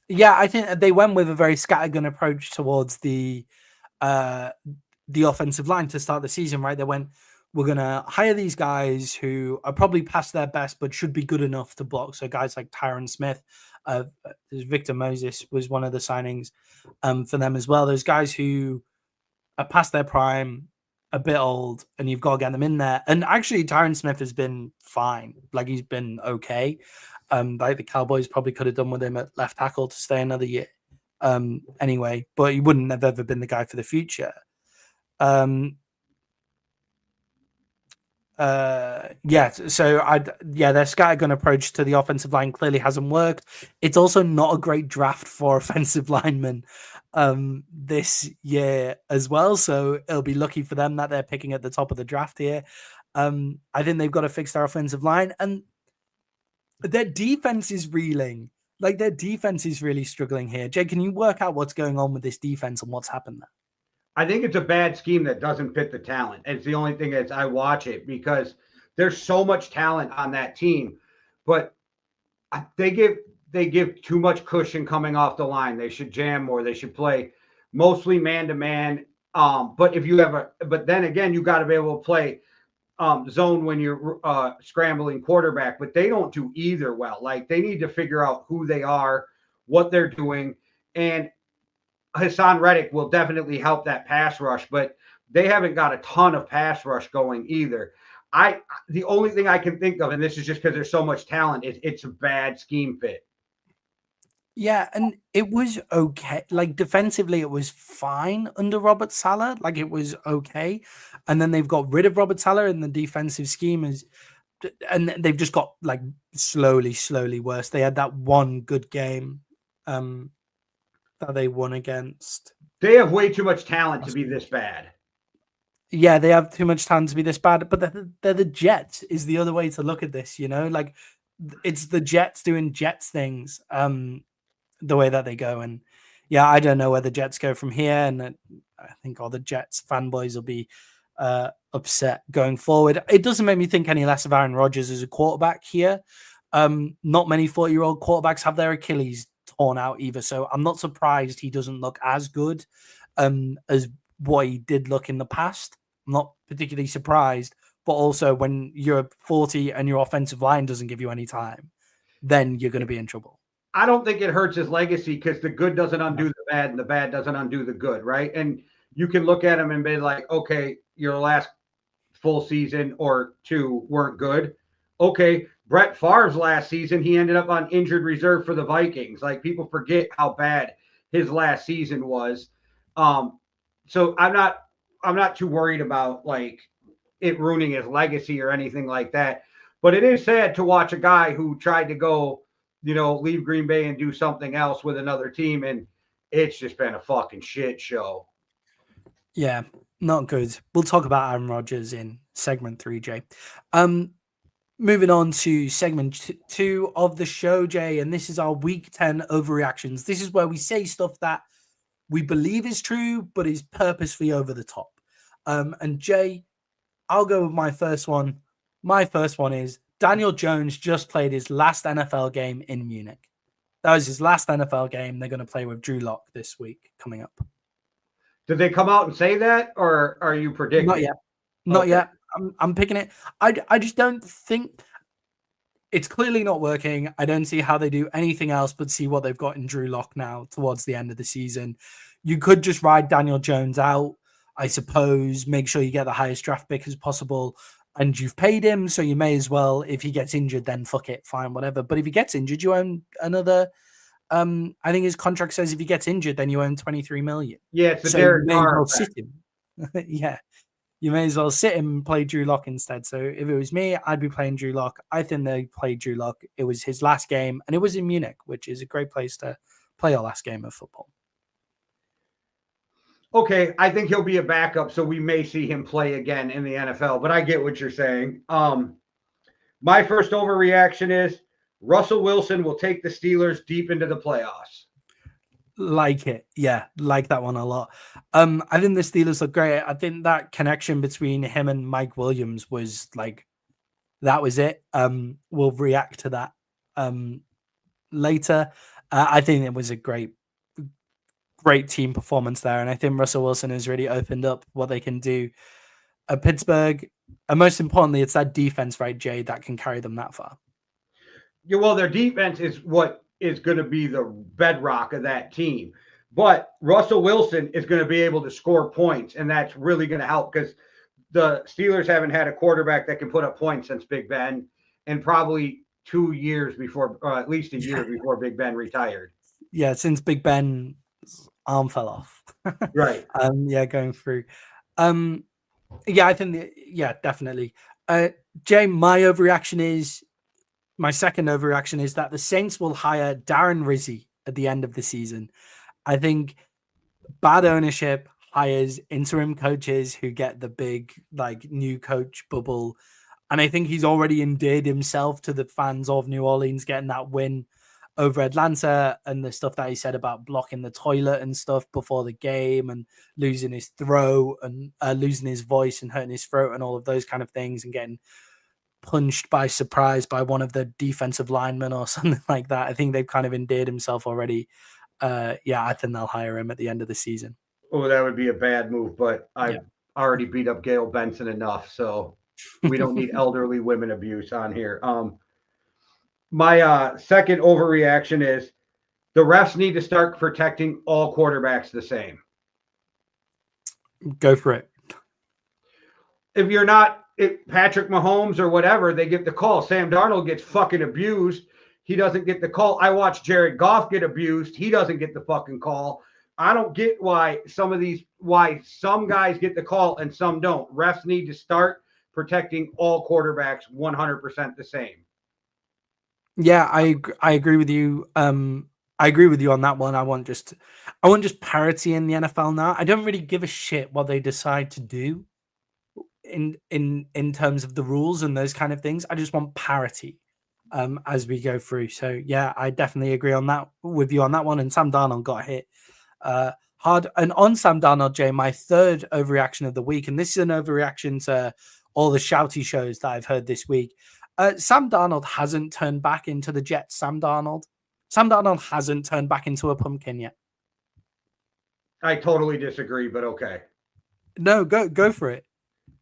[SPEAKER 3] Yeah, I think they went with a very scattergun approach towards the offensive line to start the season, right? They went, we're going to hire these guys who are probably past their best, but should be good enough to block. So guys like Tyron Smith, Victor Moses was one of the signings for them as well. Those guys who are past their prime, a bit old, and you've got to get them in there. And actually, Tyron Smith has been fine. Like, he's been okay. Like the Cowboys probably could have done with him at left tackle to stay another year. Anyway, but he wouldn't have ever been the guy for the future. Their scattergun approach to the offensive line clearly hasn't worked. It's also not a great draft for offensive linemen this year as well. So it'll be lucky for them that they're picking at the top of the draft here. I think they've got to fix their offensive line, and their defense is reeling. Like, their defense is really struggling here. Jay, can you work out what's going on with this defense and what's happened there?
[SPEAKER 2] I think it's a bad scheme that doesn't fit the talent. It's the only thing is I watch it because there's so much talent on that team, but they give too much cushion coming off the line. They should jam more. They should play mostly man-to-man. But then again, you got to be able to play zone when you're scrambling quarterback, but they don't do either well. Like, they need to figure out who they are, what they're doing, and Hassan Reddick will definitely help that pass rush, but they haven't got a ton of pass rush going either. The only thing I can think of, and this is just because there's so much talent, is it's a bad scheme fit.
[SPEAKER 3] Yeah, and it was okay. Like, defensively, it was fine under Robert Saleh. Like, it was okay. And then they've got rid of Robert Saleh, and the defensive scheme and they've just got, like, slowly worse. They had that one good game that they won against.
[SPEAKER 2] They have way too much talent to be this bad.
[SPEAKER 3] Yeah, they have too much talent to be this bad, but they're the Jets is the other way to look at this, you know? Like, it's the Jets doing Jets things, the way that they go. And yeah, I don't know where the Jets go from here. And I think all the Jets fanboys will be upset going forward. It doesn't make me think any less of Aaron Rodgers as a quarterback here. Not many 40-year-old quarterbacks have their Achilles torn out either. So I'm not surprised he doesn't look as good as what he did look in the past. I'm not particularly surprised, but also when you're 40 and your offensive line doesn't give you any time, then you're going to be in trouble.
[SPEAKER 2] I don't think it hurts his legacy because the good doesn't undo the bad and the bad doesn't undo the good, right? And you can look at him and be like, okay, your last full season or two weren't good. Okay, Brett Favre's last season, he ended up on injured reserve for the Vikings. Like, people forget how bad his last season was. So I'm not too worried about like it ruining his legacy or anything like that. But it is sad to watch a guy who tried to go, leave Green Bay and do something else with another team, and it's just been a fucking shit show.
[SPEAKER 3] Yeah, not good. We'll talk about Aaron Rodgers in segment 3, Jay. Moving on to segment 2 of the show, Jay, and this is our Week 10 overreactions. This is where we say stuff that we believe is true, but is purposefully over the top. And Jay, I'll go with my first one. My first one is Daniel Jones just played his last NFL game in Munich. That was his last NFL game. They're going to play with Drew Lock this week coming up.
[SPEAKER 2] Did they come out and say that, or are you predicting?
[SPEAKER 3] Not yet. Not yet. I'm picking it. I just don't think it's clearly not working. I don't see how they do anything else but see what they've got in Drew Lock now towards the end of the season. You could just ride Daniel Jones out, I suppose, make sure you get the highest draft pick as possible, and you've paid him, so you may as well, if he gets injured, then fuck it, fine, whatever. But if he gets injured, you own another, I think his contract says if he gets injured, then you own $23 million.
[SPEAKER 2] Yeah, it's a Derek Carr.
[SPEAKER 3] Sit him. Yeah. You may as well sit him and play Drew Lock instead. So if it was me, I'd be playing Drew Lock. I think they played Drew Lock. It was his last game, and it was in Munich, which is a great place to play your last game of football.
[SPEAKER 2] Okay, I think he'll be a backup, so we may see him play again in the NFL, but I get what you're saying. My first overreaction is Russell Wilson will take the Steelers deep into the playoffs.
[SPEAKER 3] Like it. Yeah, like that one a lot. I think the Steelers look great. I think that connection between him and Mike Williams was like, that was it. We'll react to that later. I think it was a great team performance there. And I think Russell Wilson has really opened up what they can do at Pittsburgh. And most importantly, it's that defense, right, Jay, that can carry them that far.
[SPEAKER 2] Yeah, well, their defense is what is going to be the bedrock of that team. But Russell Wilson is going to be able to score points, and that's really going to help because the Steelers haven't had a quarterback that can put up points since Big Ben, and probably 2 years before, or at least a year before Big Ben retired.
[SPEAKER 3] Yeah, since Big Ben's arm fell off.
[SPEAKER 2] Right.
[SPEAKER 3] Going through. I think, definitely. Jay, my second overreaction is that the Saints will hire Darren Rizzi at the end of the season. I think bad ownership hires interim coaches who get the big, new coach bubble. And I think he's already endeared himself to the fans of New Orleans, getting that win over Atlanta, and the stuff that he said about blocking the toilet and stuff before the game and losing his throat and losing his voice and hurting his throat and all of those kind of things and getting punched by surprise by one of the defensive linemen or something like that. I think they've kind of endeared himself already. I think they'll hire him at the end of the season.
[SPEAKER 2] Oh, that would be a bad move, but I've already beat up Gail Benson enough, so we don't need elderly women abuse on here. My second overreaction is the refs need to start protecting all quarterbacks the same.
[SPEAKER 3] Go for it.
[SPEAKER 2] If you're not Patrick Mahomes or whatever, they get the call. Sam Darnold gets fucking abused. He doesn't get the call. I watched Jared Goff get abused. He doesn't get the fucking call. I don't get why some guys get the call and some don't. Refs need to start protecting all quarterbacks 100% the same.
[SPEAKER 3] Yeah, I agree with you. I agree with you on that one. I want just parity in the NFL now. I don't really give a shit what they decide to do in terms of the rules and those kind of things. I just want parity as we go through. So yeah, I definitely agree on that with you on that one. And Sam Darnold got hit hard. And on Sam Darnold, Jay, my third overreaction of the week, and this is an overreaction to all the shouty shows that I've heard this week. Sam Darnold hasn't turned back into the Jets. Sam Darnold hasn't turned back into a pumpkin yet.
[SPEAKER 2] I totally disagree, but okay.
[SPEAKER 3] No, go for it.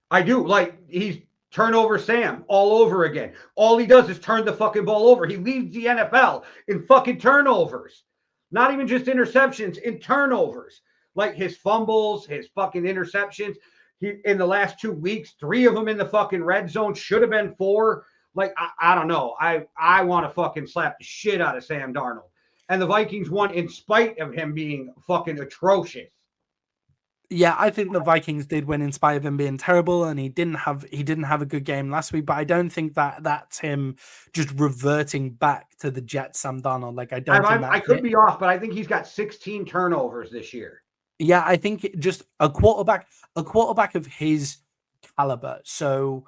[SPEAKER 2] I do. Like, he's turnover Sam all over again. All he does is turn the fucking ball over. He leads the NFL in fucking turnovers. Not even just interceptions, in turnovers. Like his fumbles, his fucking interceptions. He in the last 2 weeks, 3 of them in the fucking red zone. Should have been 4. Like, I don't know. I want to fucking slap the shit out of Sam Darnold. And the Vikings won in spite of him being fucking atrocious.
[SPEAKER 3] Yeah, I think the Vikings did win in spite of him being terrible, and he didn't have a good game last week. But I don't think that's him just reverting back to the Jets, Sam Darnold. Like, I don't think
[SPEAKER 2] I could be off, but I think he's got 16 turnovers this year.
[SPEAKER 3] Yeah, I think just a quarterback of his caliber, so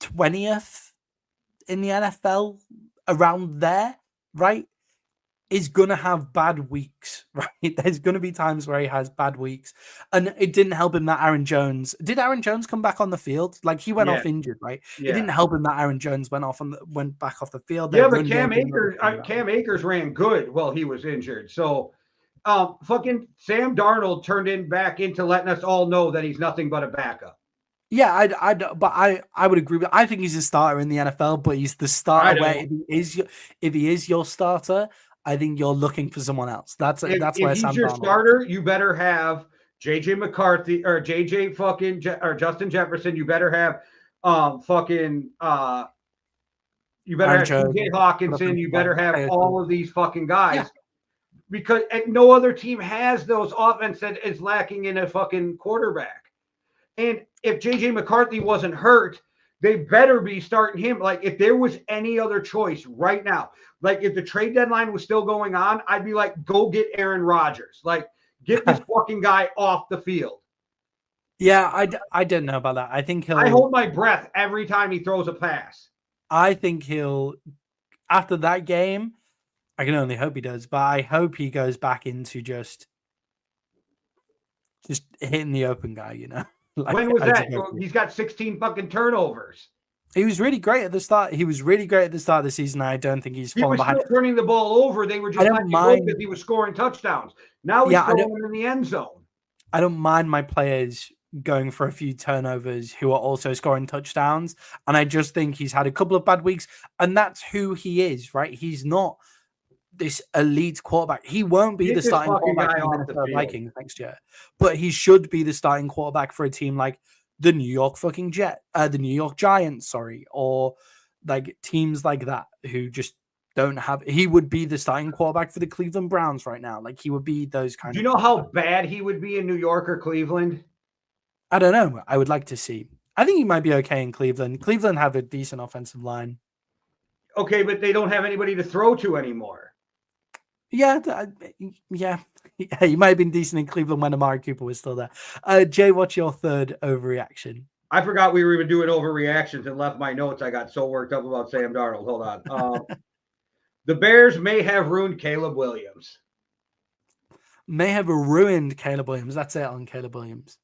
[SPEAKER 3] 20th in the NFL, around there, right, is going to have bad weeks, right? There's going to be times where he has bad weeks. And it didn't help him that Aaron Jones... Did Aaron Jones come back on the field? Like, he went off injured, right? Yeah. It didn't help him that Aaron Jones went back off the field.
[SPEAKER 2] Yeah, but Cam Akers ran good while he was injured. So, fucking Sam Darnold turned back into letting us all know that he's nothing but a backup.
[SPEAKER 3] Yeah, I would agree. I think he's a starter in the NFL, but he's the starter where if he is your starter, I think you're looking for someone else. That's where
[SPEAKER 2] he's
[SPEAKER 3] Sam
[SPEAKER 2] your
[SPEAKER 3] Darnold
[SPEAKER 2] starter. You better have JJ McCarthy or or Justin Jefferson. You better have you better have TJ Hawkinson. You better have all of these fucking guys because no other team has those offense that is lacking in a fucking quarterback. And if JJ McCarthy wasn't hurt, they better be starting him. Like, if there was any other choice right now, like if the trade deadline was still going on, I'd be like, go get Aaron Rodgers. Like, get this fucking guy off the field.
[SPEAKER 3] Yeah, I don't know about that. I think I
[SPEAKER 2] hold my breath every time he throws a pass.
[SPEAKER 3] I think after that game, I can only hope he does, but I hope he goes back into just hitting the open guy, you know?
[SPEAKER 2] Like, when was that? He's got 16 fucking turnovers.
[SPEAKER 3] He was really great at the start. He was really great at the start of the season. I don't think he's fallen behind.
[SPEAKER 2] He was still turning the ball over. They were just letting him go because he was scoring touchdowns. Now he's throwing them in the end zone.
[SPEAKER 3] I don't mind my players going for a few turnovers who are also scoring touchdowns. And I just think he's had a couple of bad weeks. And that's who he is, right? He's not this elite quarterback. He won't be the starting quarterback for the Vikings next year, but he should be the starting quarterback for a team like the New York Giants, or like teams like that who just don't have. He would be the starting quarterback for the Cleveland Browns right now. Like, he would be those kind.
[SPEAKER 2] Do you know how bad he would be in New York or Cleveland?
[SPEAKER 3] I don't know. I would like to see. I think he might be okay in Cleveland. Cleveland have a decent offensive line.
[SPEAKER 2] Okay, but they don't have anybody to throw to anymore.
[SPEAKER 3] Yeah, he might have been decent in Cleveland when Amari Cooper was still there. Jay, what's your third overreaction?
[SPEAKER 2] I forgot we were even doing overreactions and left my notes. I got so worked up about Sam Darnold. Hold on. The Bears may have ruined Caleb Williams.
[SPEAKER 3] May have ruined Caleb Williams. That's it on Caleb Williams.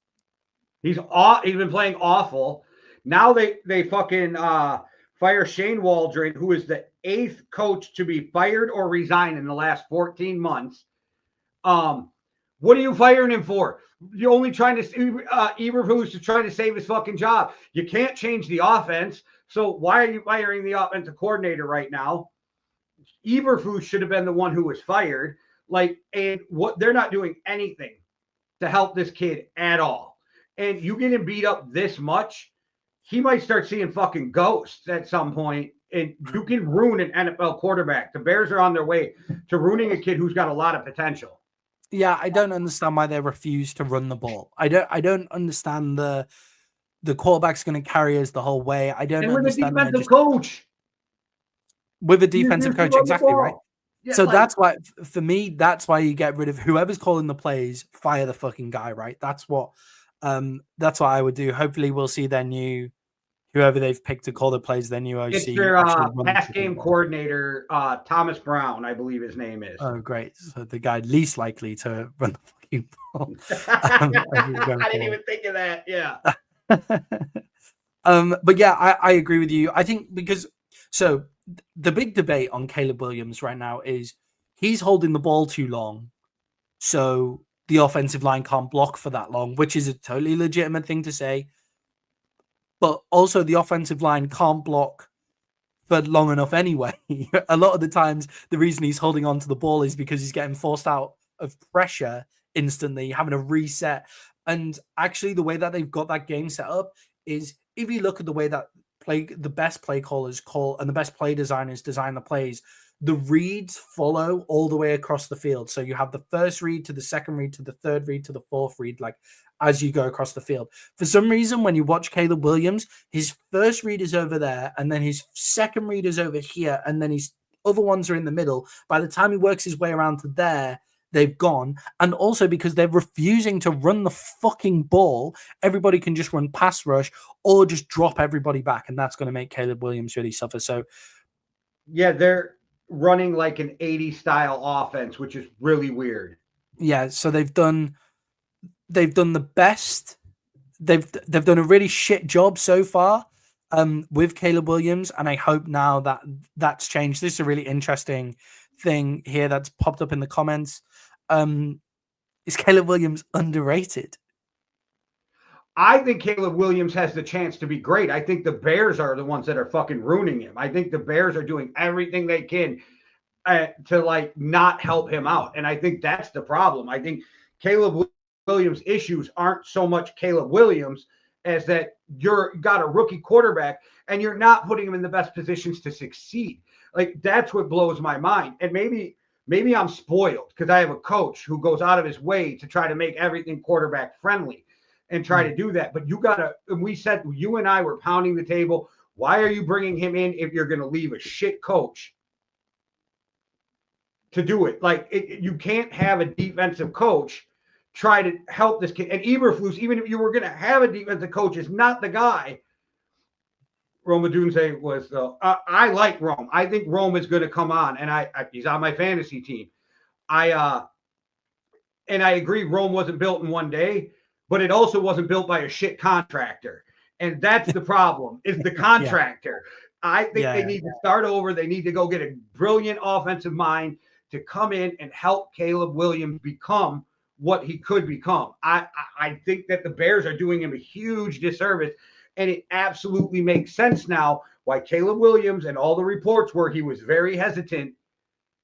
[SPEAKER 2] He's been playing awful. Now they fucking fire Shane Waldron, who is the 8th coach to be fired or resign in the last 14 months. What are you firing him for? You're only trying to Eberflus is trying to save his fucking job. You can't change the offense. So why are you firing the offensive coordinator right now? Eberflus should have been the one who was fired. Like, and what they're not doing anything to help this kid at all. And you get him beat up this much, he might start seeing fucking ghosts at some point. And you can ruin an NFL quarterback. The Bears are on their way to ruining a kid who's got a lot of potential.
[SPEAKER 3] Yeah, I don't understand why they refuse to run the ball. I don't understand the quarterback's going to carry us the whole way. I don't understand.
[SPEAKER 2] With a defensive coach.
[SPEAKER 3] With a defensive coach, exactly right.
[SPEAKER 2] Yeah,
[SPEAKER 3] So
[SPEAKER 2] like,
[SPEAKER 3] that's why, for me, that's why you get rid of whoever's calling the plays, fire the fucking guy, right? That's what I would do. Hopefully we'll see whoever they've picked to call the plays, their new
[SPEAKER 2] it's
[SPEAKER 3] OC
[SPEAKER 2] their
[SPEAKER 3] actually run the
[SPEAKER 2] pass
[SPEAKER 3] fucking
[SPEAKER 2] game
[SPEAKER 3] ball.
[SPEAKER 2] coordinator, Thomas Brown, I believe his name is.
[SPEAKER 3] Oh, great. So the guy least likely to run the fucking ball.
[SPEAKER 2] I didn't even think of that. Yeah.
[SPEAKER 3] But yeah, I agree with you. I think so the big debate on Caleb Williams right now is he's holding the ball too long. So the offensive line can't block for that long, which is a totally legitimate thing to say. But also the offensive line can't block for long enough anyway. A lot of the times, the reason he's holding on to the ball is because he's getting forced out of pressure instantly, having a reset. And actually, the way that they've got that game set up is, if you look at the way that the best play callers call and the best play designers design the plays, the reads follow all the way across the field. So you have the first read to the second read to the third read to the fourth read, like as you go across the field. For some reason, when you watch Caleb Williams, his first read is over there, and then his second read is over here, and then his other ones are in the middle. By the time he works his way around to there, they've gone. And also because they're refusing to run the fucking ball, everybody can just run pass rush or just drop everybody back, and that's going to make Caleb Williams really suffer. So
[SPEAKER 2] yeah, they're running like an 80s style offense, which is really weird.
[SPEAKER 3] Yeah, so they've done the best. They've done a really shit job so far with Caleb Williams, and I hope now that that's changed. This is a really interesting thing here that's popped up in the comments. Is Caleb Williams underrated?
[SPEAKER 2] I think Caleb Williams has the chance to be great. I think the Bears are the ones that are fucking ruining him. I think the Bears are doing everything they can to like not help him out. And I think that's the problem. I think Caleb Williams' issues aren't so much Caleb Williams as that you're got a rookie quarterback and you're not putting him in the best positions to succeed. Like, that's what blows my mind. And maybe I'm spoiled because I have a coach who goes out of his way to try to make everything quarterback friendly and try to do that. But you gotta, and we said, you and I were pounding the table. Why are you bringing him in if you're going to leave a shit coach to do it? Like, you can't have a defensive coach try to help this kid. And Eberflus, even if you were going to have a defensive coach, is not the guy. Rome Odunze was, I like Rome. I think Rome is going to come on, and he's on my fantasy team. And I agree, Rome wasn't built in one day, but it also wasn't built by a shit contractor. And that's the problem, is the contractor. I think they need to start over. They need to go get a brilliant offensive mind to come in and help Caleb Williams become what he could become. I think that the Bears are doing him a huge disservice, and it absolutely makes sense now why Caleb Williams, and all the reports were he was very hesitant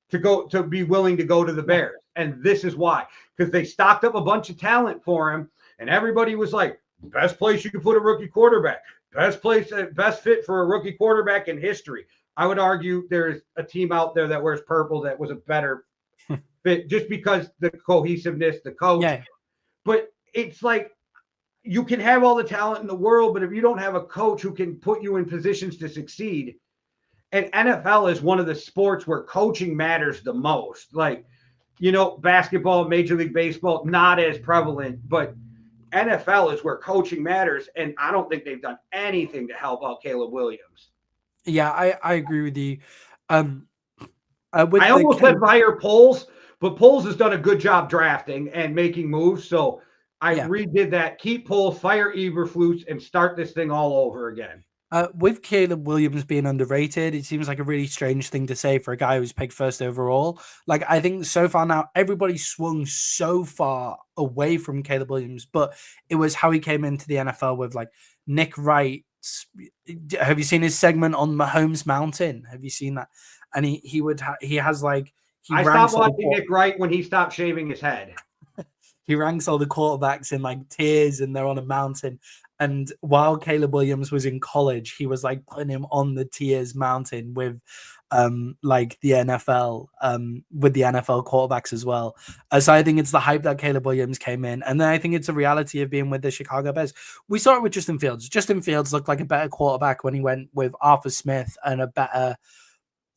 [SPEAKER 2] to be willing to go to the Bears. And this is why, because they stocked up a bunch of talent for him, and everybody was like, best place you could put a rookie quarterback, best fit for a rookie quarterback in history. I would argue there's a team out there that wears purple that was a better fit, just because the cohesiveness, the coach. Yeah. But it's like, you can have all the talent in the world, but if you don't have a coach who can put you in positions to succeed, and NFL is one of the sports where coaching matters the most. Like, basketball, Major League Baseball, not as prevalent, but NFL is where coaching matters, and I don't think they've done anything to help out Caleb Williams.
[SPEAKER 3] Yeah, I agree with you.
[SPEAKER 2] I almost said hire Poles, but Poles has done a good job drafting and making moves, so I redid that. Keep Poles, fire Eberflus, and start this thing all over again.
[SPEAKER 3] With Caleb Williams being underrated, it seems like a really strange thing to say for a guy who's picked first overall. Like, I think so far now, everybody swung so far away from Caleb Williams, but it was how he came into the NFL with, like, Nick Wright. Have you seen his segment on Mahomes Mountain? Have you seen that? And I
[SPEAKER 2] stopped watching Nick Wright when he stopped shaving his head.
[SPEAKER 3] He ranks all the quarterbacks in like tiers, and they're on a mountain. And while Caleb Williams was in college, he was like putting him on the tiers mountain with like the NFL, with the NFL quarterbacks as well. So I think it's the hype that Caleb Williams came in. And then I think it's a reality of being with the Chicago Bears. We saw it with Justin Fields. Justin Fields looked like a better quarterback when he went with Arthur Smith and a better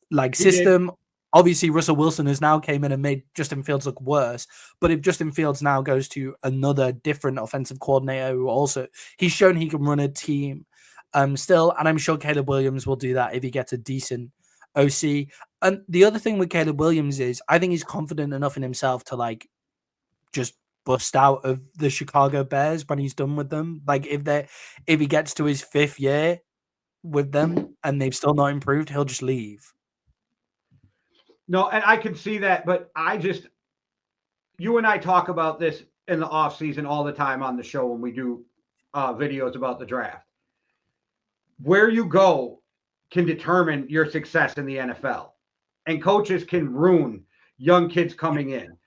[SPEAKER 3] like system. Obviously, Russell Wilson has now came in and made Justin Fields look worse. But if Justin Fields now goes to another different offensive coordinator who also, he's shown he can run a team still. And I'm sure Caleb Williams will do that if he gets a decent OC. And the other thing with Caleb Williams is I think he's confident enough in himself to like just bust out of the Chicago Bears when he's done with them. Like if he gets to his 5th year with them and they've still not improved, he'll just leave.
[SPEAKER 2] No, and I can see that, but you and I talk about this in the off season all the time on the show when we do videos about the draft. Where you go can determine your success in the NFL, and coaches can ruin young kids coming in.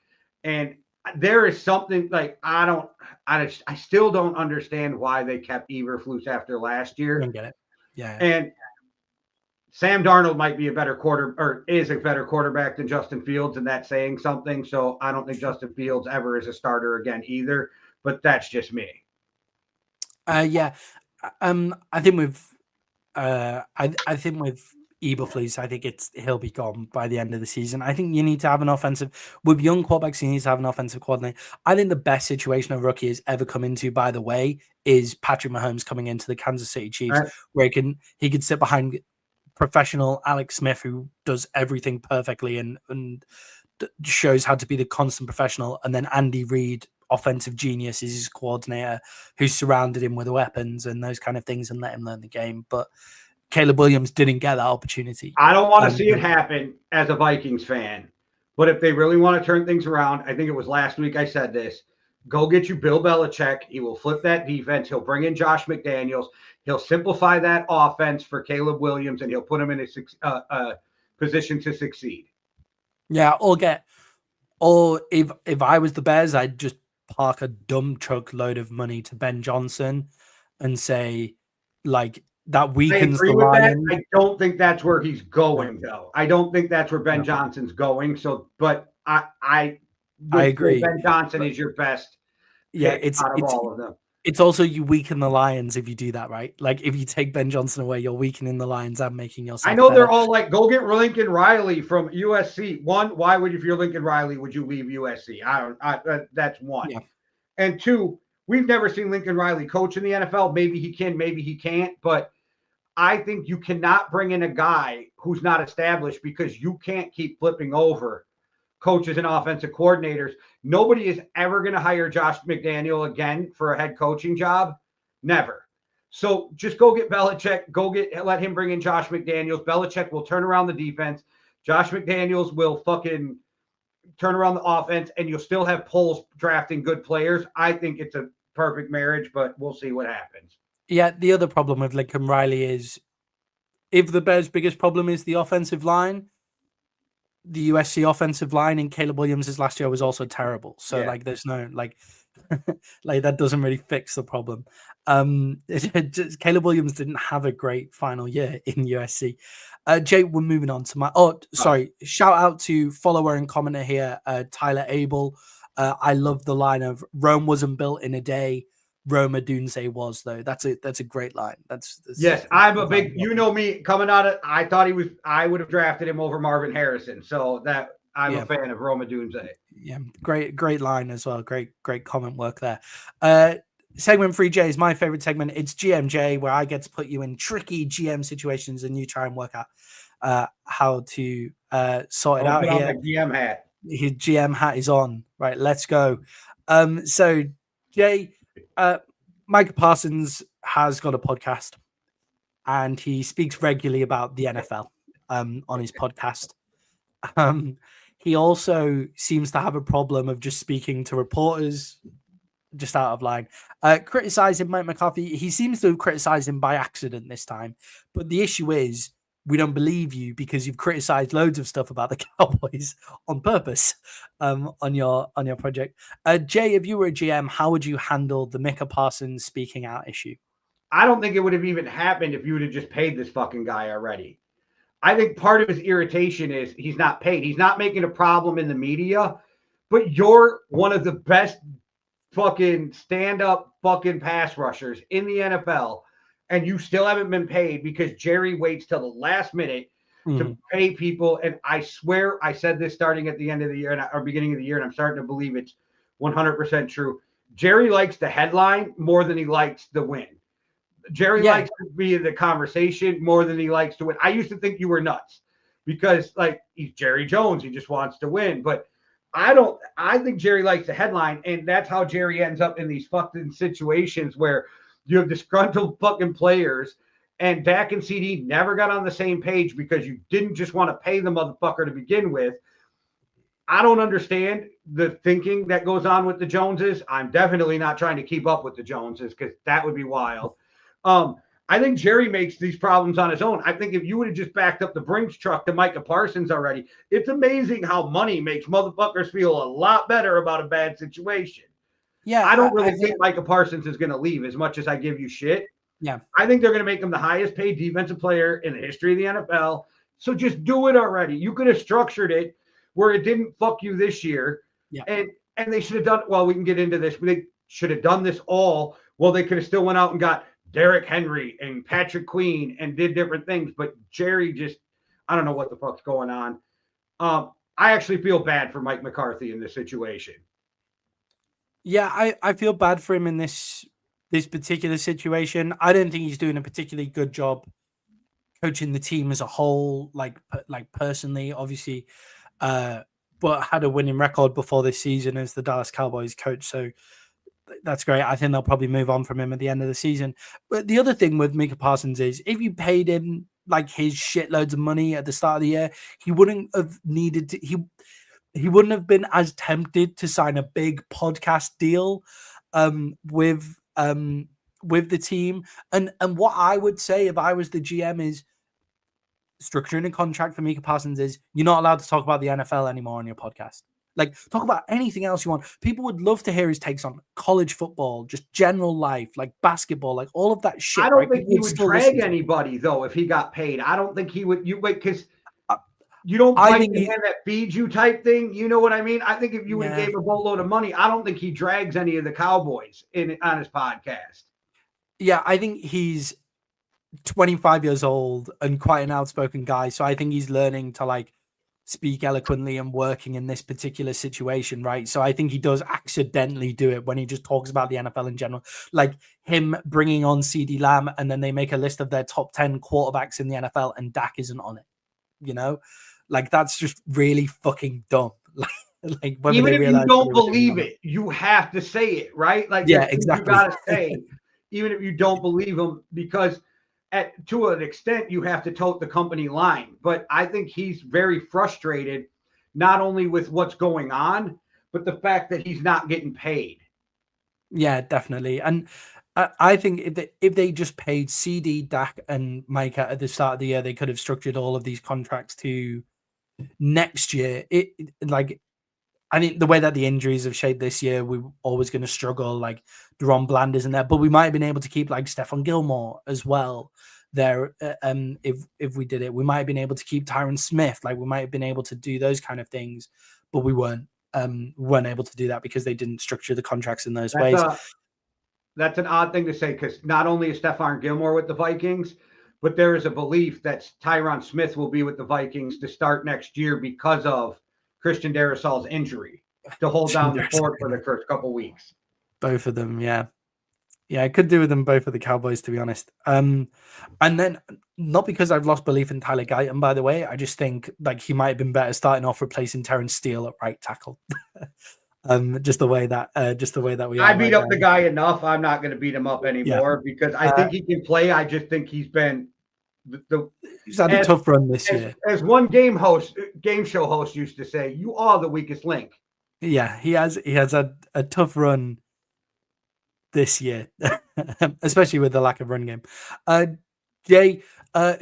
[SPEAKER 2] And there is something like I still don't understand why they kept Eberflus after last year.
[SPEAKER 3] I don't get it. Yeah.
[SPEAKER 2] And Sam Darnold might be is a better quarterback than Justin Fields, and that's saying something. So I don't think Justin Fields ever is a starter again either, but that's just me.
[SPEAKER 3] Yeah. I think with Eberflus, I think he'll be gone by the end of the season. I think you need to have an offensive with young quarterbacks. You need to have an offensive coordinator. I think the best situation a rookie has ever come into, by the way, is Patrick Mahomes coming into the Kansas City Chiefs, right, where he could sit behind professional Alex Smith, who does everything perfectly and shows how to be the constant professional, and then Andy Reid, offensive genius, is his coordinator, who surrounded him with weapons and those kind of things and let him learn the game. But Caleb Williams didn't get that opportunity.
[SPEAKER 2] I don't want to see it happen as a Vikings fan, but if they really want to turn things around, I think it was last week I said this, go get you Bill Belichick. He will flip that defense. He'll bring in Josh McDaniels. He'll simplify that offense for Caleb Williams, and he'll put him in a position to succeed.
[SPEAKER 3] Yeah, or if I was the Bears, I'd just park a dumb truck load of money to Ben Johnson and say, like, that weakens the line.
[SPEAKER 2] I don't think that's where he's going, though. I don't think that's where Ben Johnson's going. So, but I
[SPEAKER 3] agree.
[SPEAKER 2] Ben Johnson is your best.
[SPEAKER 3] Yeah, it's
[SPEAKER 2] all of them.
[SPEAKER 3] It's also you weaken the Lions if you do that, right? Like if you take Ben Johnson away, you're weakening the Lions and making yourself.
[SPEAKER 2] I know
[SPEAKER 3] better.
[SPEAKER 2] They're all like, go get Lincoln Riley from USC. One, why would if you're Lincoln Riley would you leave USC? That's one. Yeah. And two, we've never seen Lincoln Riley coach in the NFL. Maybe he can, maybe he can't. But I think you cannot bring in a guy who's not established because you can't keep flipping over coaches and offensive coordinators. Nobody is ever going to hire Josh McDaniel again for a head coaching job. Never. So just go get Belichick. Let him bring in Josh McDaniels. Belichick will turn around the defense. Josh McDaniels will fucking turn around the offense, and you'll still have polls drafting good players. I think it's a perfect marriage, but we'll see what happens.
[SPEAKER 3] Yeah, the other problem with Lincoln Riley is if the Bears' biggest problem is the offensive line, the USC offensive line in Caleb Williams' last year was also terrible. So like there's no like that doesn't really fix the problem. Caleb Williams didn't have a great final year in USC. Jay, we're moving on to shout out to follower and commenter here, Tyler Abel. I love the line of Rome wasn't built in a day. Roma Dunze was, though. That's a great line. That's
[SPEAKER 2] yes, I'm a big, you know me coming out of, I would have drafted him over Marvin Harrison. So that I'm a fan of Roma Dunze.
[SPEAKER 3] Yeah, great line as well. Great comment work there. Segment 3J is my favorite segment. It's GMJ, where I get to put you in tricky GM situations and you try and work out how to sort it out here.
[SPEAKER 2] GM hat.
[SPEAKER 3] His GM hat is on. Right, let's go. So Jay, Micah Parsons has got a podcast and he speaks regularly about the NFL on his podcast. He also seems to have a problem of just speaking to reporters just out of line. Criticizing Mike McCarthy. He seems to have criticized him by accident this time. But the issue is we don't believe you because you've criticized loads of stuff about the Cowboys on purpose on your project. Jay, if you were a GM, how would you handle the Micah Parsons speaking out issue?
[SPEAKER 2] I don't think it would have even happened if you would have just paid this fucking guy already. I think part of his irritation is he's not paid. He's not making a problem in the media, but you're one of the best fucking stand-up fucking pass rushers in the NFL, and you still haven't been paid because Jerry waits till the last minute to pay people. And I swear I said this starting at the end of the year or beginning of the year, and I'm starting to believe it's 100% true. Jerry likes the headline more than he likes the win. Jerry likes to be in the conversation more than he likes to win. I used to think you were nuts because, like, he's Jerry Jones. He just wants to win. But I think Jerry likes the headline, and that's how Jerry ends up in these fucking situations where you have disgruntled fucking players, and Dak and CD never got on the same page because you didn't just want to pay the motherfucker to begin with. I don't understand the thinking that goes on with the Joneses. I'm definitely not trying to keep up with the Joneses because that would be wild. I think Jerry makes these problems on his own. I think if you would have just backed up the Brinks truck to Micah Parsons already, it's amazing how money makes motherfuckers feel a lot better about a bad situation.
[SPEAKER 3] Yeah,
[SPEAKER 2] I don't really think Micah Parsons is going to leave as much as I give you shit.
[SPEAKER 3] Yeah.
[SPEAKER 2] I think they're going to make him the highest paid defensive player in the history of the NFL. So just do it already. You could have structured it where it didn't fuck you this year.
[SPEAKER 3] Yeah.
[SPEAKER 2] And they should have done, well, we can get into this. They should have done this all. Well, they could have still went out and got Derrick Henry and Patrick Queen and did different things. But Jerry just, I don't know what the fuck's going on. I actually feel bad for Mike McCarthy in this situation.
[SPEAKER 3] Yeah, I feel bad for him in this particular situation. I don't think he's doing a particularly good job coaching the team as a whole, like personally, obviously, but had a winning record before this season as the Dallas Cowboys coach. So that's great. I think they'll probably move on from him at the end of the season. But the other thing with Micah Parsons is if you paid him like his shitloads of money at the start of the year, he wouldn't have needed to, he wouldn't have been as tempted to sign a big podcast deal with the team. And what I would say if I was the GM is structuring a contract for Micah Parsons is you're not allowed to talk about the NFL anymore on your podcast. Like, talk about anything else you want. People would love to hear his takes on college football, just general life, like basketball, like all of that shit.
[SPEAKER 2] I don't think he would drag anybody, though, if he got paid. I don't think he would. Because you don't bite the hand that feeds you type thing. You know what I mean? I think if you would gave a boatload of money, I don't think he drags any of the Cowboys on his podcast.
[SPEAKER 3] Yeah, I think he's 25 years old and quite an outspoken guy. So I think he's learning to like speak eloquently and working in this particular situation, right? So I think he does accidentally do it when he just talks about the NFL in general, like him bringing on CeeDee Lamb and then they make a list of their top 10 quarterbacks in the NFL and Dak isn't on it, you know? Like that's just really fucking dumb. Like
[SPEAKER 2] even if you don't believe it, you have to say it, right? Like
[SPEAKER 3] yeah, exactly.
[SPEAKER 2] You gotta say, even if you don't believe him, because to an extent, you have to tote the company line. But I think he's very frustrated, not only with what's going on, but the fact that he's not getting paid.
[SPEAKER 3] Yeah, definitely. And I think if they just paid CD, Dak, and Micah at the start of the year, they could have structured all of these contracts to next year. I think the way that the injuries have shaped this year, we're always going to struggle. Like Deron Bland isn't there, but we might have been able to keep like Stephon Gilmore as well there. If we did it, we might have been able to keep Tyron Smith. Like we might have been able to do those kind of things, but we weren't able to do that because they didn't structure the contracts in those ways.
[SPEAKER 2] That's an odd thing to say because not only is Stephon Gilmore with the Vikings, but there is a belief that Tyron Smith will be with the Vikings to start next year because of Christian Darrisaw's injury to hold down the fort for the first couple weeks.
[SPEAKER 3] Both of them, yeah. Yeah, I could do with them both for the Cowboys, to be honest. And then, not because I've lost belief in Tyler Guyton, by the way, I just think like he might have been better starting off replacing Terrence Steele at right tackle. Just the way that we.
[SPEAKER 2] I beat up the guy enough. I'm not going to beat him up anymore because I think he can play. I just think he's been
[SPEAKER 3] he's had a tough run this year.
[SPEAKER 2] As one game show host used to say, "You are the weakest link."
[SPEAKER 3] Yeah, he has had a tough run this year, especially with the lack of run game. Jay,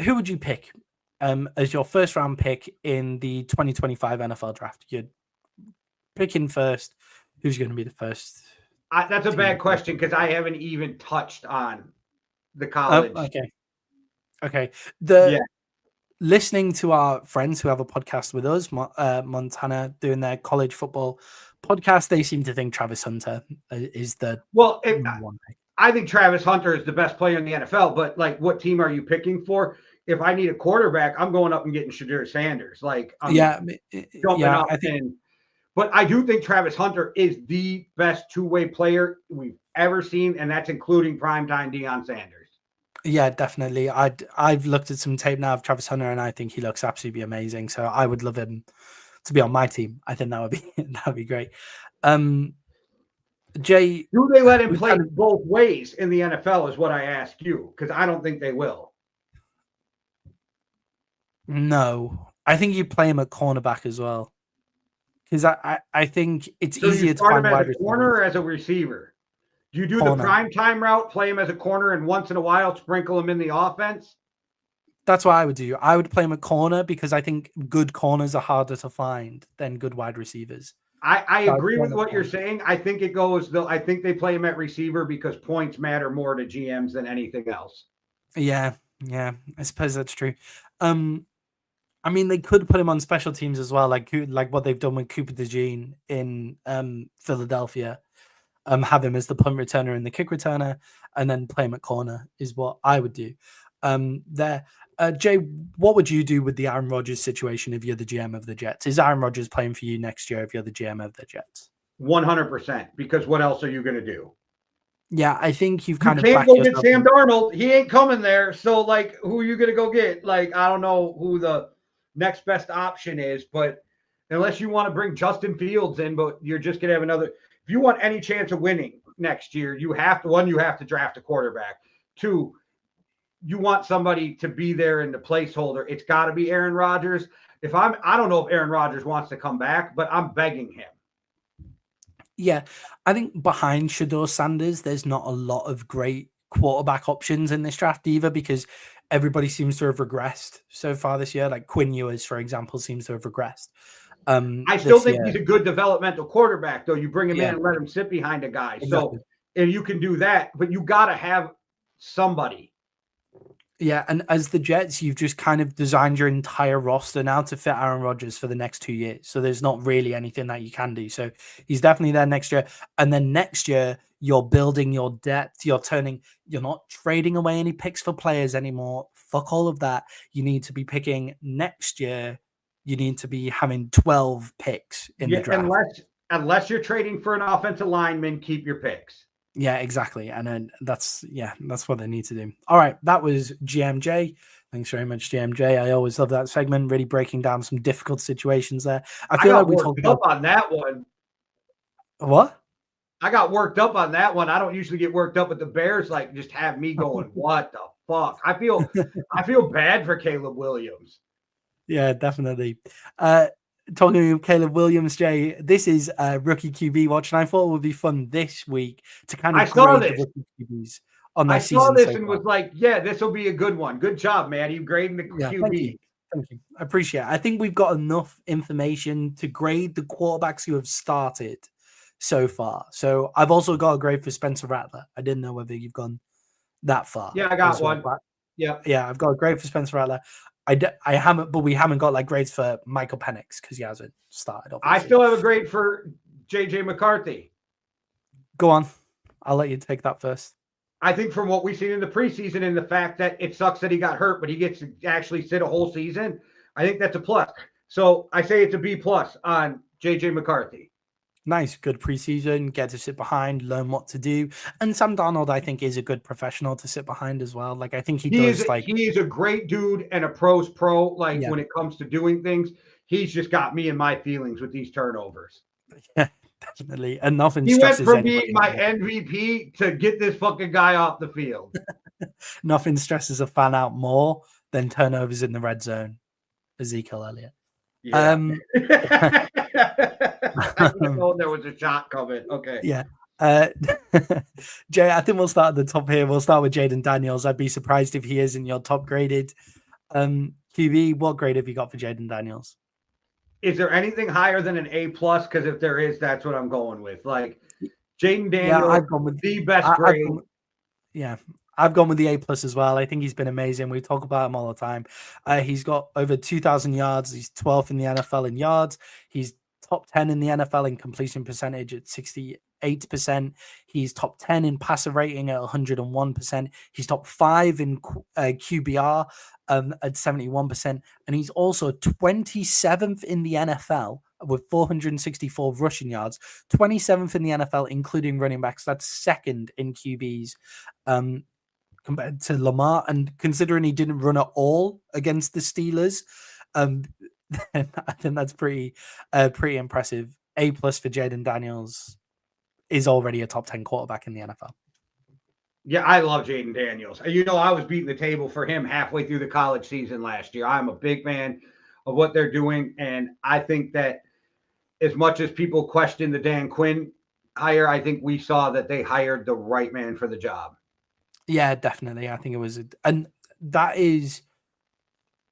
[SPEAKER 3] who would you pick as your first round pick in the 2025 NFL draft? You're picking first. Who's going to be the first?
[SPEAKER 2] That's a bad question because I haven't even touched on the college.
[SPEAKER 3] Okay. Listening to our friends who have a podcast with us, Montana, doing their college football podcast, they seem to think Travis Hunter is the one pick.
[SPEAKER 2] I think Travis Hunter is the best player in the NFL, but like, what team are you picking for? if I need a quarterback, I'm going up and getting Shadur Sanders. Like, I'm jumping up
[SPEAKER 3] I think.
[SPEAKER 2] But I do think Travis Hunter is the best two-way player we've ever seen, and that's including primetime Deion Sanders.
[SPEAKER 3] Yeah, definitely. I've looked at some tape now of Travis Hunter, and I think he looks absolutely amazing. So I would love him to be on my team. I think that would be great. Jay,
[SPEAKER 2] do they let him play both ways in the NFL? Is what I ask you, because I don't think they will.
[SPEAKER 3] No, I think you play him at cornerback as well, because I think it's
[SPEAKER 2] so
[SPEAKER 3] easier
[SPEAKER 2] you
[SPEAKER 3] to
[SPEAKER 2] start
[SPEAKER 3] find
[SPEAKER 2] him
[SPEAKER 3] wide
[SPEAKER 2] as a corner or as a receiver. Do you do the prime time route, play him as a corner, and once in a while sprinkle him in the offense?
[SPEAKER 3] That's what I would do. I would play him at corner because I think good corners are harder to find than good wide receivers.
[SPEAKER 2] I agree with what you're saying. I think it goes though. I think they play him at receiver because points matter more to GMs than anything else.
[SPEAKER 3] Yeah, I suppose that's true. I mean, they could put him on special teams as well, like what they've done with Cooper DeJean in Philadelphia. Have him as the punt returner and the kick returner, and then play him at corner is what I would do. Jay, what would you do with the Aaron Rodgers situation if you're the GM of the Jets? Is Aaron Rodgers playing for you next year if you're the GM of the Jets?
[SPEAKER 2] 100%. Because what else are you going to do?
[SPEAKER 3] Yeah, I think you
[SPEAKER 2] can't go get Sam Darnold. He ain't coming there. So, like, who are you going to go get? Like, I don't know who the next best option is, but unless you want to bring Justin Fields in, but you're just going to have another. If you want any chance of winning next year, you have to draft a quarterback. 2, you want somebody to be there in the placeholder. It's got to be Aaron Rodgers. I don't know if Aaron Rodgers wants to come back, but I'm begging him.
[SPEAKER 3] Yeah, I think behind Shadur Sanders, there's not a lot of great quarterback options in this draft either, because everybody seems to have regressed so far this year. Like Quinn Ewers, for example, seems to have regressed.
[SPEAKER 2] I still think he's a good developmental quarterback, though. You bring him in and let him sit behind a guy. Exactly. So, and you can do that, but you got to have somebody.
[SPEAKER 3] Yeah, and as the Jets, you've just kind of designed your entire roster now to fit Aaron Rodgers for the next 2 years. So there's not really anything that you can do. So he's definitely there next year. And then next year, you're building your depth. You're not trading away any picks for players anymore. Fuck all of that. You need to be picking next year. You need to be having 12 picks in the draft.
[SPEAKER 2] Unless you're trading for an offensive lineman, keep your picks.
[SPEAKER 3] Yeah, exactly. And then that's what they need to do. All right. That was GMJ. Thanks very much, GMJ. I always love that segment, really breaking down some difficult situations there. I feel like we talked
[SPEAKER 2] up on that one.
[SPEAKER 3] What?
[SPEAKER 2] I got worked up on that one. I don't usually get worked up with the Bears, like just have me going, what the fuck? I feel bad for Caleb Williams.
[SPEAKER 3] Yeah, definitely. Talking of Caleb Williams, Jay, this is Rookie QB Watch, and I thought it would be fun this week to kind of grade the rookie QBs on their season.
[SPEAKER 2] I saw this and was like, yeah, this will be a good one. Good job, man. You grading the QB.
[SPEAKER 3] Thank you. I appreciate it. I think we've got enough information to grade the quarterbacks who have started so far. So I've also got a grade for Spencer Rattler. I didn't know whether you've gone that far.
[SPEAKER 2] Yeah, I got one. Yeah,
[SPEAKER 3] I've got a grade for Spencer Rattler. I haven't, but we haven't got like grades for Michael Penix because he hasn't started. Obviously.
[SPEAKER 2] I still have a grade for JJ McCarthy.
[SPEAKER 3] Go on. I'll let you take that first.
[SPEAKER 2] I think from what we've seen in the preseason and the fact that it sucks that he got hurt, but he gets to actually sit a whole season, I think that's a plus. So I say it's a B+ on JJ McCarthy.
[SPEAKER 3] Nice, good preseason, get to sit behind, learn what to do. And Sam Darnold, I think, is a good professional to sit behind as well. Like, I think he is
[SPEAKER 2] a great dude and a pro's pro. Like, when it comes to doing things, he's just got me in my feelings with these turnovers.
[SPEAKER 3] Yeah, definitely. And nothing
[SPEAKER 2] he
[SPEAKER 3] stresses
[SPEAKER 2] went from being my MVP to get this fucking guy off the field.
[SPEAKER 3] Nothing stresses a fan out more than turnovers in the red zone. Ezekiel Elliott.
[SPEAKER 2] Yeah. I didn't know there was a shot coming. Okay.
[SPEAKER 3] Yeah. Jay, I think we'll start at the top here. We'll start with Jaden Daniels. I'd be surprised if he isn't your top graded QB. What grade have you got for Jaden Daniels?
[SPEAKER 2] Is there anything higher than an A+? Because if there is, that's what I'm going with. Like Jaden Daniels,
[SPEAKER 3] I've gone with
[SPEAKER 2] the best grade.
[SPEAKER 3] I've gone with the A+ as well. I think he's been amazing. We talk about him all the time. He's got over 2,000 yards. He's 12th in the NFL in yards. He's top 10 in the NFL in completion percentage at 68%. 98%. He's top 10 in passer rating at 101%. He's top 5 in QBR at 71%. And he's also 27th in the NFL with 464 rushing yards, 27th in the NFL, including running backs. That's second in QBs compared to Lamar. And considering he didn't run at all against the Steelers, then I think that's pretty impressive. A+ for Jaden Daniels, is already a top 10 quarterback in the NFL.
[SPEAKER 2] Yeah, I love Jaden Daniels. I was beating the table for him halfway through the college season last year. I'm a big fan of what they're doing, and I think that as much as people question the Dan Quinn hire, I think we saw that they hired the right man for the job.
[SPEAKER 3] Yeah, definitely. I think it was, and that is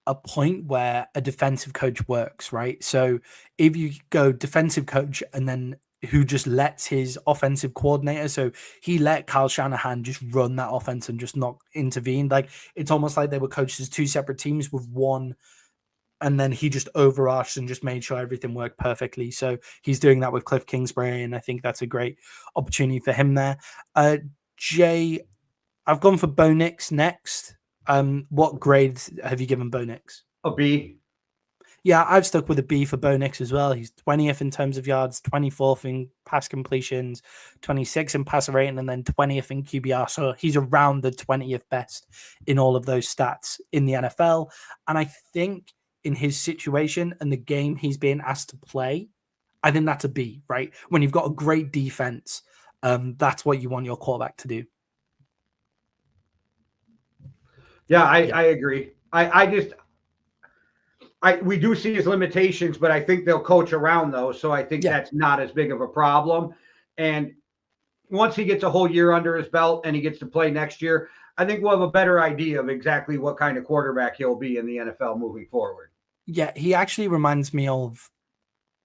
[SPEAKER 3] a point where a defensive coach works, right? So if you go defensive coach and then who just lets his offensive coordinator, so he let Kyle Shanahan just run that offense and just not intervene. Like, it's almost like they were coached as two separate teams with one, and then he just overarched and just made sure everything worked perfectly. So he's doing that with Cliff Kingsbury, and I think that's a great opportunity for him there. Jay, I've gone for Bo Nix next. What grade have you given Bo Nix?
[SPEAKER 2] A B.
[SPEAKER 3] Yeah, I've stuck with a B for Bo Nix as well. He's 20th in terms of yards, 24th in pass completions, 26th in passer rating, and then 20th in QBR. So he's around the 20th best in all of those stats in the NFL. And I think in his situation and the game he's being asked to play, I think that's a B, right? When you've got a great defense, that's what you want your quarterback to do.
[SPEAKER 2] Yeah, I agree. We do see his limitations, but I think they'll coach around those. So I think that's not as big of a problem. And once he gets a whole year under his belt and he gets to play next year, I think we'll have a better idea of exactly what kind of quarterback he'll be in the NFL moving forward.
[SPEAKER 3] Yeah, he actually reminds me of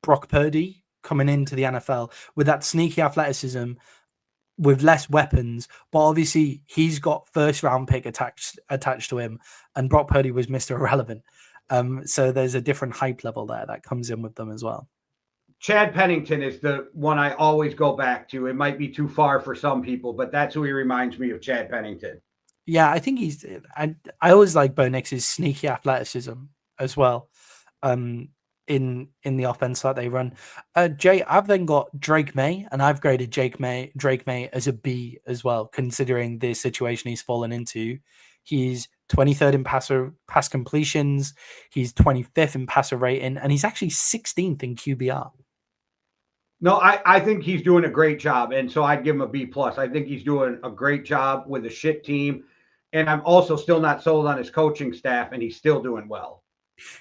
[SPEAKER 3] Brock Purdy coming into the NFL with that sneaky athleticism, with less weapons, but obviously he's got first round pick attached to him, and Brock Purdy was Mr. Irrelevant. So there's a different hype level there that comes in with them as well.
[SPEAKER 2] Chad Pennington is the one I always go back to. It might be too far for some people, but that's who he reminds me of, Chad Pennington.
[SPEAKER 3] Yeah, I think I always like Bo Nix's sneaky athleticism as well. In the offense that they run. Jay, I've then got Drake May, and I've graded Drake May as a B as well, considering the situation he's fallen into. He's 23rd in pass completions, he's 25th in passer rating, and he's actually 16th in QBR.
[SPEAKER 2] No, I think he's doing a great job, and so I'd give him a B+. I think he's doing a great job with a shit team, and I'm also still not sold on his coaching staff, and he's still doing well.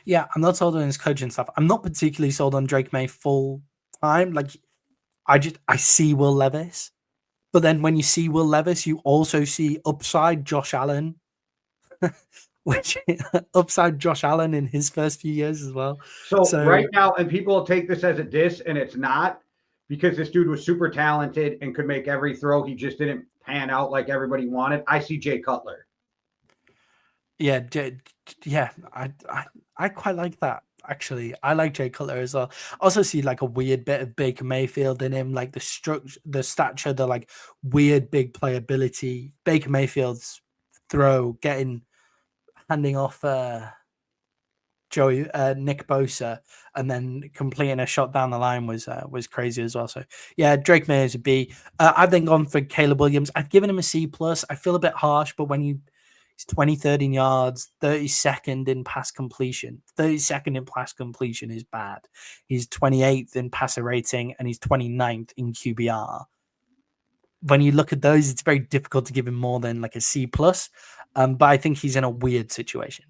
[SPEAKER 3] Yeah, I'm not sold on his coaching stuff. I'm not particularly sold on Drake May full time. Like, I see Will Levis, but then when you see Will Levis, you also see upside Josh Allen, which upside Josh Allen in his first few years as well.
[SPEAKER 2] So right now, and people will take this as a diss, and it's not, because this dude was super talented and could make every throw. He just didn't pan out like everybody wanted. I see Jay Cutler.
[SPEAKER 3] Yeah, I quite like that, actually. I like Jay Cutler as well. I also see like a weird bit of Baker Mayfield in him, like the structure, the stature, the like weird big playability. Baker Mayfield's throw, handing off Nick Bosa and then completing a shot down the line was crazy as well. So yeah, Drake May is a B. I've then gone for Caleb Williams. I've given him a C+. I feel a bit harsh, but he's 23rd in yards, 32nd in pass completion. 32nd in pass completion is bad. He's 28th in passer rating, and he's 29th in QBR. When you look at those, it's very difficult to give him more than like a C+. But I think he's in a weird situation.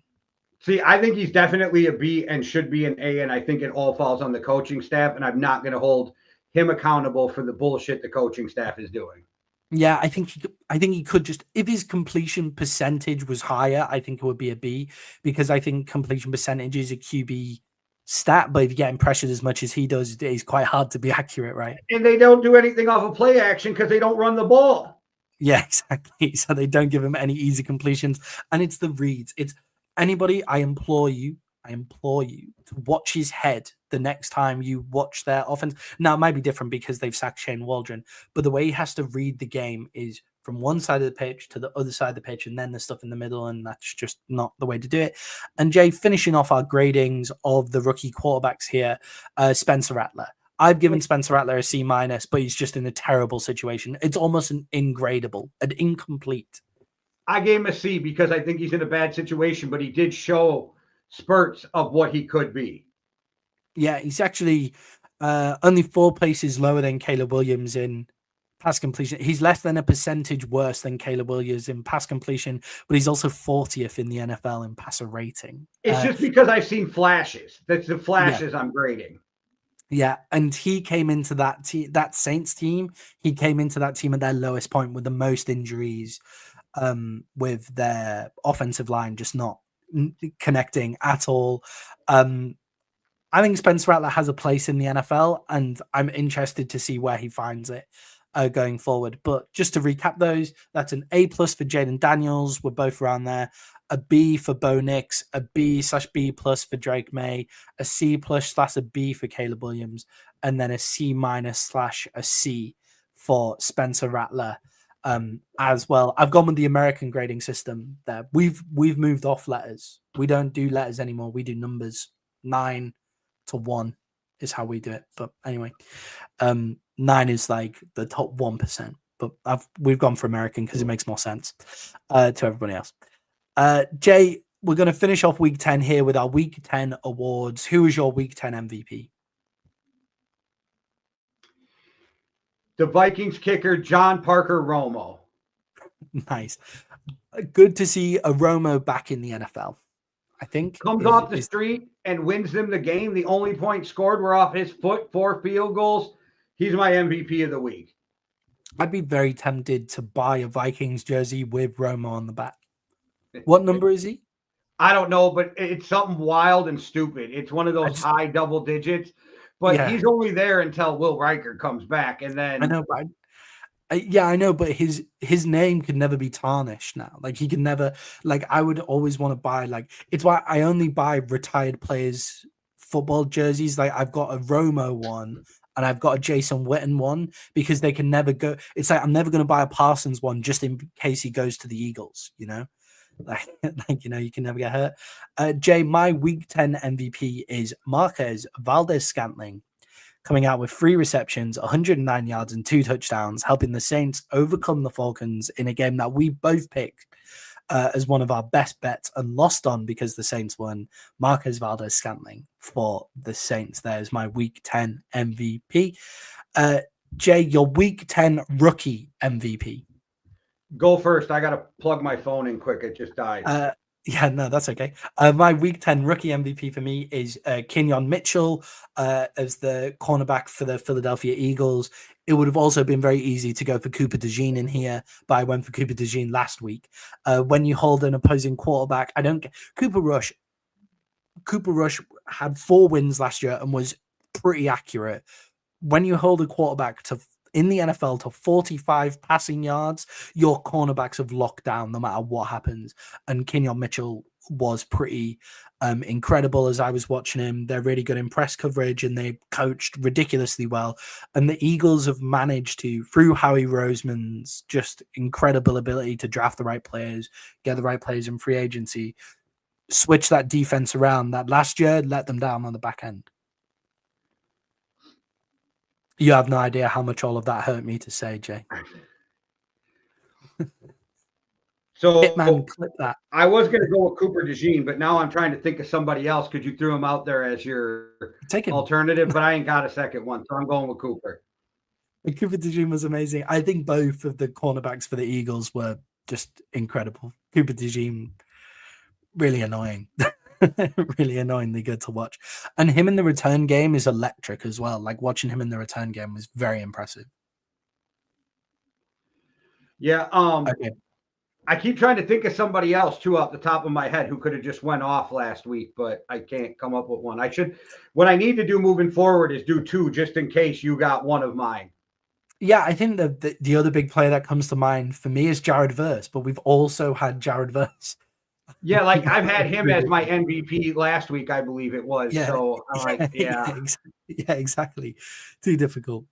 [SPEAKER 2] See, I think he's definitely a B and should be an A, and I think it all falls on the coaching staff, and I'm not going to hold him accountable for the bullshit the coaching staff is doing.
[SPEAKER 3] Yeah, I think he could just, if his completion percentage was higher, I think it would be a B, because I think completion percentage is a QB stat, but if you're getting pressured as much as he does, it's quite hard to be accurate, right?
[SPEAKER 2] And they don't do anything off of play action because they don't run the ball.
[SPEAKER 3] Yeah, exactly. So they don't give him any easy completions, and it's the reads. It's anybody, I implore you, I implore you to watch his head the next time you watch their offense. Now, it might be different because they've sacked Shane Waldron, but the way he has to read the game is from one side of the pitch to the other side of the pitch, and then the stuff in the middle, and that's just not the way to do it. And Jay, finishing off our gradings of the rookie quarterbacks here, Spencer Rattler. I've given Spencer Rattler a C-, but he's just in a terrible situation. It's almost an ingradable, an incomplete.
[SPEAKER 2] I gave him a C because I think he's in a bad situation, but he did show spurts of what he could be.
[SPEAKER 3] Yeah, he's actually only 4 places lower than Caleb Williams in pass completion. He's less than a percentage worse than Caleb Williams in pass completion, but he's also 40th in the NFL in passer rating.
[SPEAKER 2] It's just because I've seen flashes. That's the flashes I'm grading.
[SPEAKER 3] Yeah, and he came into that Saints team. He came into that team at their lowest point with the most injuries, with their offensive line just not connecting at all. I think Spencer Rattler has a place in the NFL, and I'm interested to see where he finds it going forward. But just to recap those, that's an A+ for Jaden Daniels. We're both around there. A B for Bo Nix, a B/B+ for Drake May, a C+ / a B for Caleb Williams, and then a C- / a C for Spencer Rattler as well. I've gone with the American grading system there. We've moved off letters. We don't do letters anymore. We do numbers. 9 to 1 is how we do it. But anyway, 9 is like the top 1%. But we've gone for American because it makes more sense to everybody else. Jay, we're going to finish off week 10 here with our week 10 awards. Who is your week 10 MVP?
[SPEAKER 2] The Vikings kicker, John Parker Romo.
[SPEAKER 3] Nice. Good to see a Romo back in the NFL. I think
[SPEAKER 2] comes off the street and wins them the game. The only point scored were off his foot, 4 field goals. He's my MVP of the week.
[SPEAKER 3] I'd be very tempted to buy a Vikings jersey with Romo on the back. What number is he?
[SPEAKER 2] I don't know, but it's something wild and stupid. It's one of those high double digits, but he's only there until Will Riker comes back. And then
[SPEAKER 3] I know, but I know, but his name could never be tarnished now. Like he can never, like I would always want to buy, like it's why I only buy retired players football jerseys. Like I've got a Romo one and I've got a Jason Witten one because they can never go. It's like I'm never going to buy a Parsons one just in case he goes to the Eagles, you know? Like you can never get hurt. Jay, my week 10 MVP is Marquez Valdez-Scantling, coming out with 3 receptions, 109 yards and 2 touchdowns, helping the Saints overcome the Falcons in a game that we both picked as one of our best bets and lost on because the Saints won. Marquez Valdez-Scantling for the Saints. There's my week 10 MVP. Jay, your week 10 rookie MVP.
[SPEAKER 2] Go first. I got to plug my phone in quick. It just died.
[SPEAKER 3] Yeah, no, that's okay. My week 10 rookie MVP for me is Kenyon Mitchell as the cornerback for the Philadelphia Eagles. It would have also been very easy to go for Cooper DeJean in here, but I went for Cooper DeJean last week. When you hold an opposing quarterback, I don't get Cooper Rush. Cooper Rush had 4 wins last year and was pretty accurate. When you hold a quarterback in the NFL to 45 passing yards, your cornerbacks have locked down no matter what happens. And Kenyon Mitchell was pretty incredible as I was watching him. They're really good in press coverage and they coached ridiculously well. And the Eagles have managed to, through Howie Roseman's just incredible ability to draft the right players, get the right players in free agency, switch that defense around that last year let them down on the back end. You have no idea how much all of that hurt me to say, Jay.
[SPEAKER 2] So
[SPEAKER 3] Hitman, clip that.
[SPEAKER 2] I was going to go with Cooper DeJean, but now I'm trying to think of somebody else because you threw him out there as your alternative, but I ain't got a second one, so I'm going with Cooper.
[SPEAKER 3] Cooper DeJean was amazing. I think both of the cornerbacks for the Eagles were just incredible. Cooper DeJean, really annoying. Really annoyingly good to watch. And him in the return game is electric as well. Like watching him in the return game was very impressive.
[SPEAKER 2] Yeah. Okay. I keep trying to think of somebody else too off the top of my head who could have just went off last week, but I can't come up with one. What I need to do moving forward is do 2 just in case you got one of mine.
[SPEAKER 3] Yeah, I think the other big player that comes to mind for me is Jared Verse, but we've also had Jared Verse
[SPEAKER 2] Yeah, like I've had him as my MVP last week, I believe it was.
[SPEAKER 3] Yeah,
[SPEAKER 2] So I'm like, yeah.
[SPEAKER 3] exactly. Too difficult.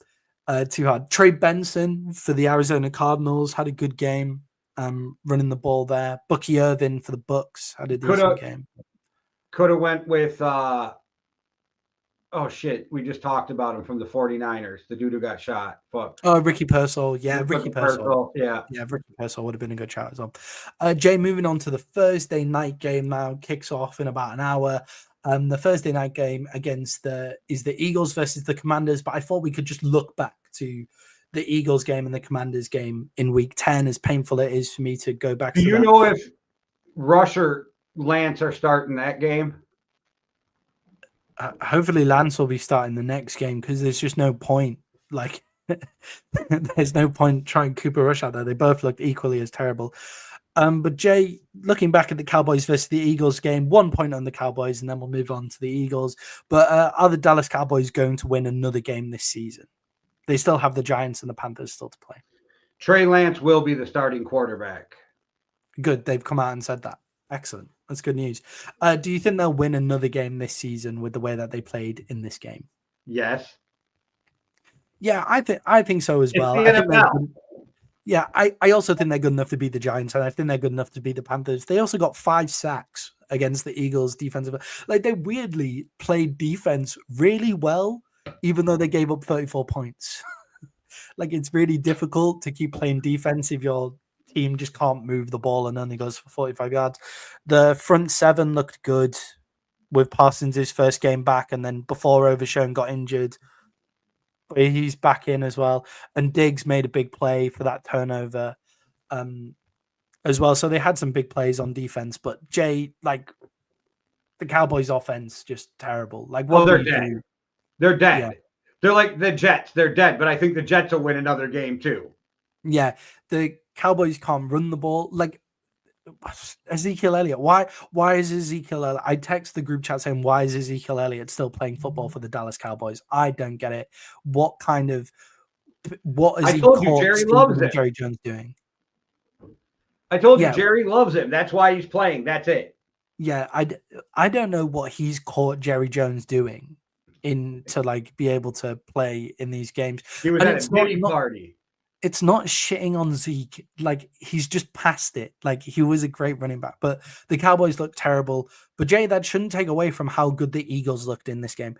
[SPEAKER 3] Too hard. Trey Benson for the Arizona Cardinals had a good game, running the ball there. Bucky Irvin for the Bucs had a decent game.
[SPEAKER 2] Could have went with oh shit, we just talked about him from the 49ers, the dude who got shot. Fuck.
[SPEAKER 3] Oh, Ricky Pearsall. Yeah, Ricky Pearsall.
[SPEAKER 2] Yeah.
[SPEAKER 3] Yeah, Ricky Pearsall would have been a good shout as well. Jay, moving on to the Thursday night game now, kicks off in about an hour. The Thursday night game is the Eagles versus the Commanders, but I thought we could just look back to the Eagles game and the Commanders game in week 10, as painful it is for me to go back to
[SPEAKER 2] Do you
[SPEAKER 3] that.
[SPEAKER 2] know if Rush or Lance are starting that game?
[SPEAKER 3] Hopefully Lance will be starting the next game, because there's just no point. Like, there's no point trying Cooper Rush out there. They both looked equally as terrible. But Jay, looking back at the Cowboys versus the Eagles game, 1 point on the Cowboys, and then we'll move on to the Eagles. But are the Dallas Cowboys going to win another game this season? They still have the Giants and the Panthers still to play.
[SPEAKER 2] Trey Lance will be the starting quarterback.
[SPEAKER 3] Good. They've come out and said that. Excellent. That's good news. Do you think they'll win another game this season with the way that they played in this game?
[SPEAKER 2] Yes.
[SPEAKER 3] Yeah, I think so as well. I also think they're good enough to beat the Giants, and I think they're good enough to beat the Panthers. They also got 5 sacks against the Eagles defensive. Like, they weirdly played defense really well, even though they gave up 34 points. Like, it's really difficult to keep playing defense if your team just can't move the ball and only goes for 45 yards. The front 7 looked good with Parsons' first game back, and then before Overshown got injured, but he's back in as well. And Diggs made a big play for that turnover as well. So they had some big plays on defense. But Jay, like, the Cowboys' offense, just terrible. Like, what
[SPEAKER 2] they're dead. They're dead. Yeah. They're like the Jets. They're dead. But I think the Jets will win another game too.
[SPEAKER 3] Yeah, the Cowboys can't run the ball. Like, Ezekiel Elliott. Why is Ezekiel Elliott? I text the group chat saying, why is Ezekiel Elliott still playing football for the Dallas Cowboys? I don't get it. What is
[SPEAKER 2] Jerry loves him.
[SPEAKER 3] Jerry Jones doing?
[SPEAKER 2] I told you Jerry loves him. That's why he's playing. That's it.
[SPEAKER 3] Yeah, I don't know what he's caught Jerry Jones doing to like be able to play in these games.
[SPEAKER 2] He was at a pity party.
[SPEAKER 3] It's not shitting on Zeke. Like, he's just past it. Like, he was a great running back, but the Cowboys look terrible. But Jay, that shouldn't take away from how good the Eagles looked in this game.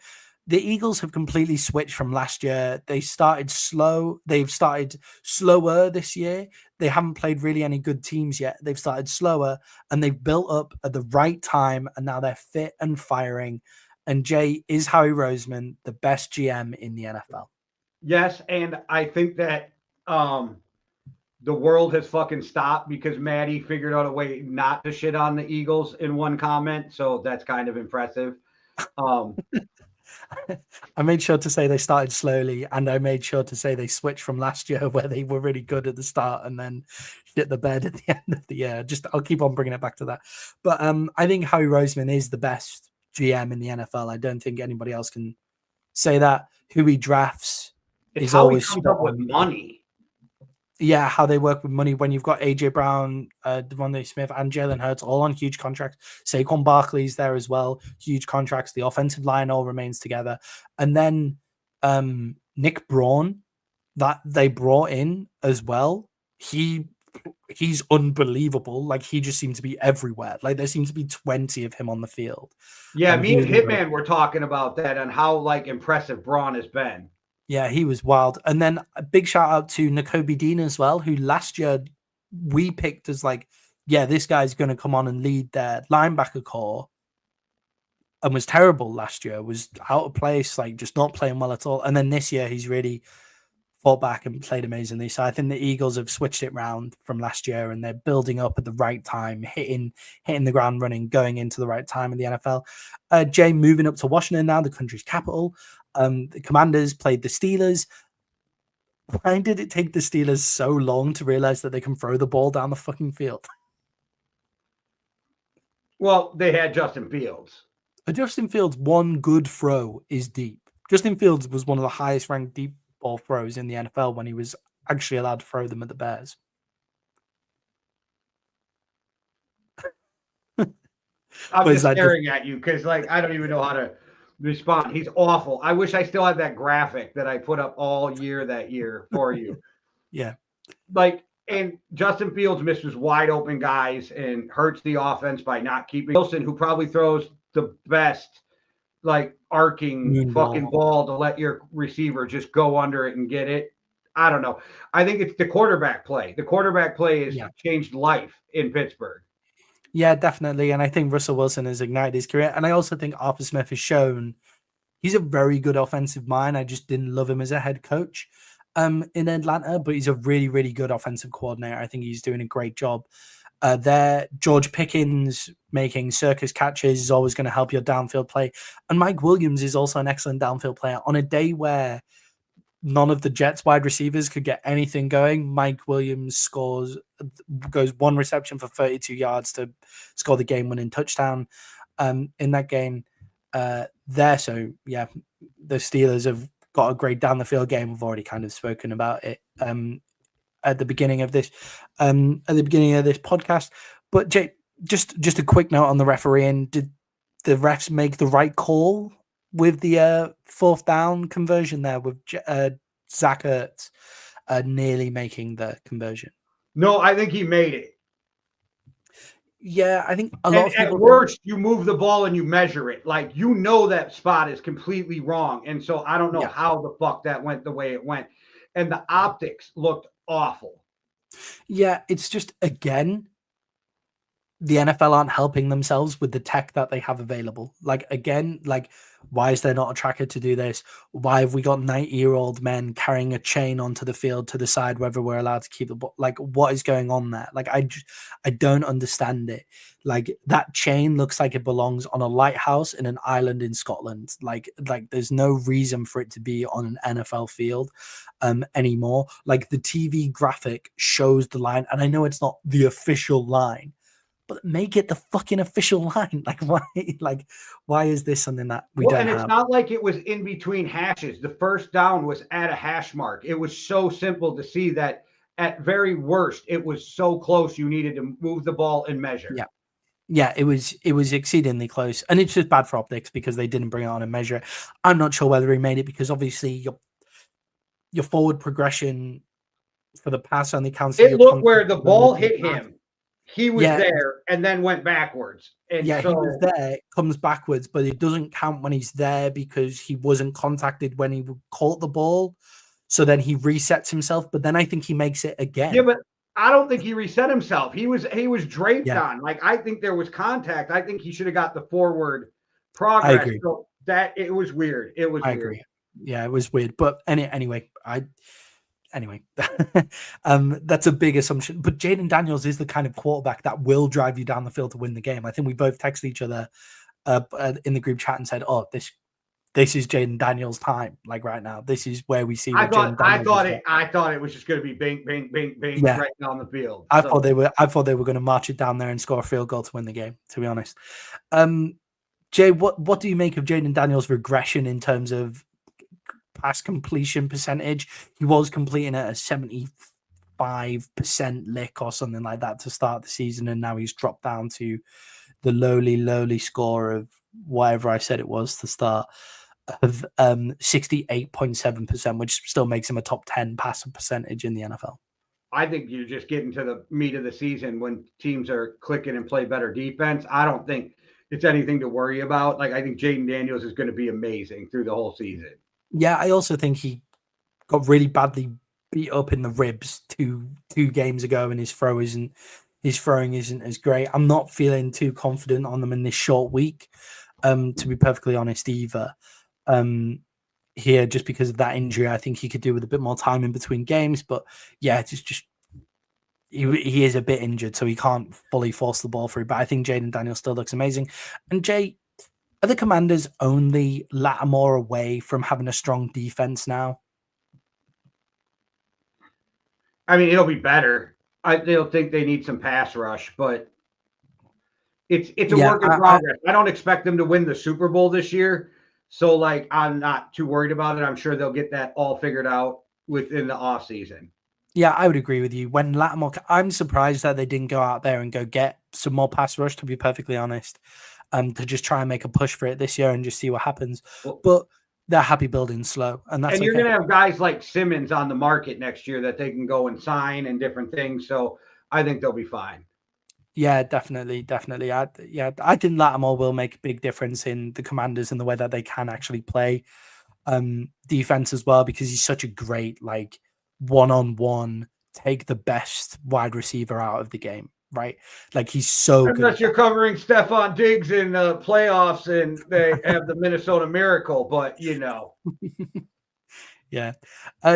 [SPEAKER 3] The Eagles have completely switched from last year. They started slow. They've started slower this year. They haven't played really any good teams yet. They've started slower, and they've built up at the right time, and now they're fit and firing. And Jay, is Howie Roseman the best GM in the NFL?
[SPEAKER 2] Yes, and I think that the world has fucking stopped because Maddie figured out a way not to shit on the Eagles in one comment. So that's kind of impressive.
[SPEAKER 3] I made sure to say they started slowly, and I made sure to say they switched from last year where they were really good at the start and then shit the bed at the end of the year. I'll keep on bringing it back to that. But I think Howie Roseman is the best GM in the NFL. I don't think anybody else can say that. Who he drafts is always
[SPEAKER 2] comes up with money.
[SPEAKER 3] Yeah, how they work with money when you've got AJ Brown, Devontae Smith, and Jalen Hurts all on huge contracts. Saquon Barkley's there as well, huge contracts. The offensive line all remains together, and then Nick Braun that they brought in as well. He's unbelievable. Like, he just seemed to be everywhere. Like, there seems to be 20 of him on the field.
[SPEAKER 2] Yeah, me and Hitman were talking about that and how like impressive Braun has been.
[SPEAKER 3] Yeah, he was wild. And then a big shout out to Nakobe Dean as well, who last year we picked as like, yeah, this guy's going to come on and lead their linebacker core, and was terrible last year, was out of place, like just not playing well at all. And then this year he's really fought back and played amazingly. So I think the Eagles have switched it round from last year, and they're building up at the right time, hitting the ground running, going into the right time in the NFL. Jay, moving up to Washington now, the country's capital. The Commanders played the Steelers. Why did it take the Steelers so long to realize that they can throw the ball down the fucking field?
[SPEAKER 2] Well, they had Justin Fields.
[SPEAKER 3] Justin Fields' one good throw is deep. Justin Fields was one of the highest ranked deep ball throws in the NFL when he was actually allowed to throw them at the Bears.
[SPEAKER 2] I'm
[SPEAKER 3] Was
[SPEAKER 2] just
[SPEAKER 3] that just
[SPEAKER 2] staring at you because, like, I don't even know how to respond. He's awful. I wish I still had that graphic that I put up all year that year for you.
[SPEAKER 3] yeah.
[SPEAKER 2] Like, and Justin Fields misses wide open guys and hurts the offense by not keeping Wilson, who probably throws the best, like, arcing
[SPEAKER 3] Moon
[SPEAKER 2] fucking ball to let your receiver just go under it and get it. I don't know. I think it's the quarterback play. The quarterback play has
[SPEAKER 3] Yeah.
[SPEAKER 2] changed life in Pittsburgh.
[SPEAKER 3] Yeah, definitely. And I think Russell Wilson has ignited his career. And I also think Arthur Smith has shown he's a very good offensive mind. I just didn't love him as a head coach in Atlanta, but he's a really, really good offensive coordinator. I think he's doing a great job. There, George Pickens making circus catches is always going to help your downfield play. And Mike Williams is also an excellent downfield player. On a day where none of the Jets wide receivers could get anything going, Mike Williams goes one reception for 32 yards to score the game-winning touchdown in that game there. So, yeah, the Steelers have got a great down-the-field game. We've already kind of spoken about it at the beginning of this podcast. But, Jay, just a quick note on the refereeing. Did the refs make the right call with the fourth down conversion there with Zach Ertz nearly making the conversion?
[SPEAKER 2] No, I think he made it.
[SPEAKER 3] Yeah, I think a lot of people.
[SPEAKER 2] At worst, you move the ball and you measure it. Like, you know that spot is completely wrong. And so I don't know how the fuck that went the way it went. And the optics looked awful.
[SPEAKER 3] Yeah, it's just, again, the NFL aren't helping themselves with the tech that they have available. Like, again, like, why is there not a tracker to do this? Why have we got 90-year-old men carrying a chain onto the field to decide whether we're allowed to keep the ball? Like, what is going on there? Like, I don't understand it. Like, that chain looks like it belongs on a lighthouse in an island in Scotland. Like there's no reason for it to be on an NFL field anymore. Like, the TV graphic shows the line, and I know it's not the official line, but make it the fucking official line. Why is this something that we don't have?
[SPEAKER 2] And it's not like it was in between hashes. The first down was at a hash mark. It was so simple to see that at very worst, it was so close you needed to move the ball and measure.
[SPEAKER 3] Yeah, it was exceedingly close. And it's just bad for optics because they didn't bring it on and measure it. I'm not sure whether he made it because obviously your forward progression for the pass only counts.
[SPEAKER 2] It looked where the ball hit him. He was there and then went backwards. And
[SPEAKER 3] he was there, comes backwards, but it doesn't count when he's there because he wasn't contacted when he caught the ball. So then he resets himself, but then I think he makes it again.
[SPEAKER 2] Yeah, but I don't think he reset himself. He was draped on. Like, I think there was contact. I think he should have got the forward progress.
[SPEAKER 3] I agree.
[SPEAKER 2] So that it was weird. It was weird.
[SPEAKER 3] Agree. Yeah, it was weird. But anyway, that's a big assumption. But Jaden Daniels is the kind of quarterback that will drive you down the field to win the game. I think we both texted each other in the group chat and said, "Oh, this is Jaden Daniels' time. Like right now, this is where we see."
[SPEAKER 2] I thought it was just going to be bing, bing, bing, bing right down the field.
[SPEAKER 3] I thought they were going to march it down there and score a field goal to win the game. To be honest, Jay, what do you make of Jaden Daniels' regression in terms of pass completion percentage? He was completing at a 75% lick or something like that to start the season, and now he's dropped down to the lowly score of whatever I said it was to start of 68.7%, which still makes him a top 10 passer percentage in the NFL.
[SPEAKER 2] I think you're just getting to the meat of the season when teams are clicking and play better defense. I don't think it's anything to worry about. Like, I think Jaden Daniels is going to be amazing through the whole season.
[SPEAKER 3] Yeah, I also think he got really badly beat up in the ribs two games ago, and his throwing isn't as great. I'm not feeling too confident on them in this short week, to be perfectly honest, either. Here, just because of that injury, I think he could do with a bit more time in between games. But yeah, it's just he is a bit injured, so he can't fully force the ball through. But I think Jaden Daniels still looks amazing. And Jay, are the Commanders only Lattimore away from having a strong defense now?
[SPEAKER 2] I mean, it'll be better. They'll think they need some pass rush, but it's a work in progress. I don't expect them to win the Super Bowl this year. So, like, I'm not too worried about it. I'm sure they'll get that all figured out within the offseason.
[SPEAKER 3] Yeah, I would agree with you. When Lattimore, I'm surprised that they didn't go out there and go get some more pass rush, to be perfectly honest. to just try and make a push for it this year and just see what happens.
[SPEAKER 2] Well,
[SPEAKER 3] But they're happy building slow, and that's
[SPEAKER 2] you're
[SPEAKER 3] okay.
[SPEAKER 2] going to have guys like Simmons on the market next year that they can go and sign and different things. So I think they'll be fine.
[SPEAKER 3] Yeah, definitely. I think Lattimore will make a big difference in the Commanders and the way that they can actually play defense as well, because he's such a great like one-on-one take the best wide receiver out of the game, right? Like he's so good.
[SPEAKER 2] Unless you're covering Stephon Diggs in the playoffs and they have the Minnesota Miracle, but
[SPEAKER 3] Yeah.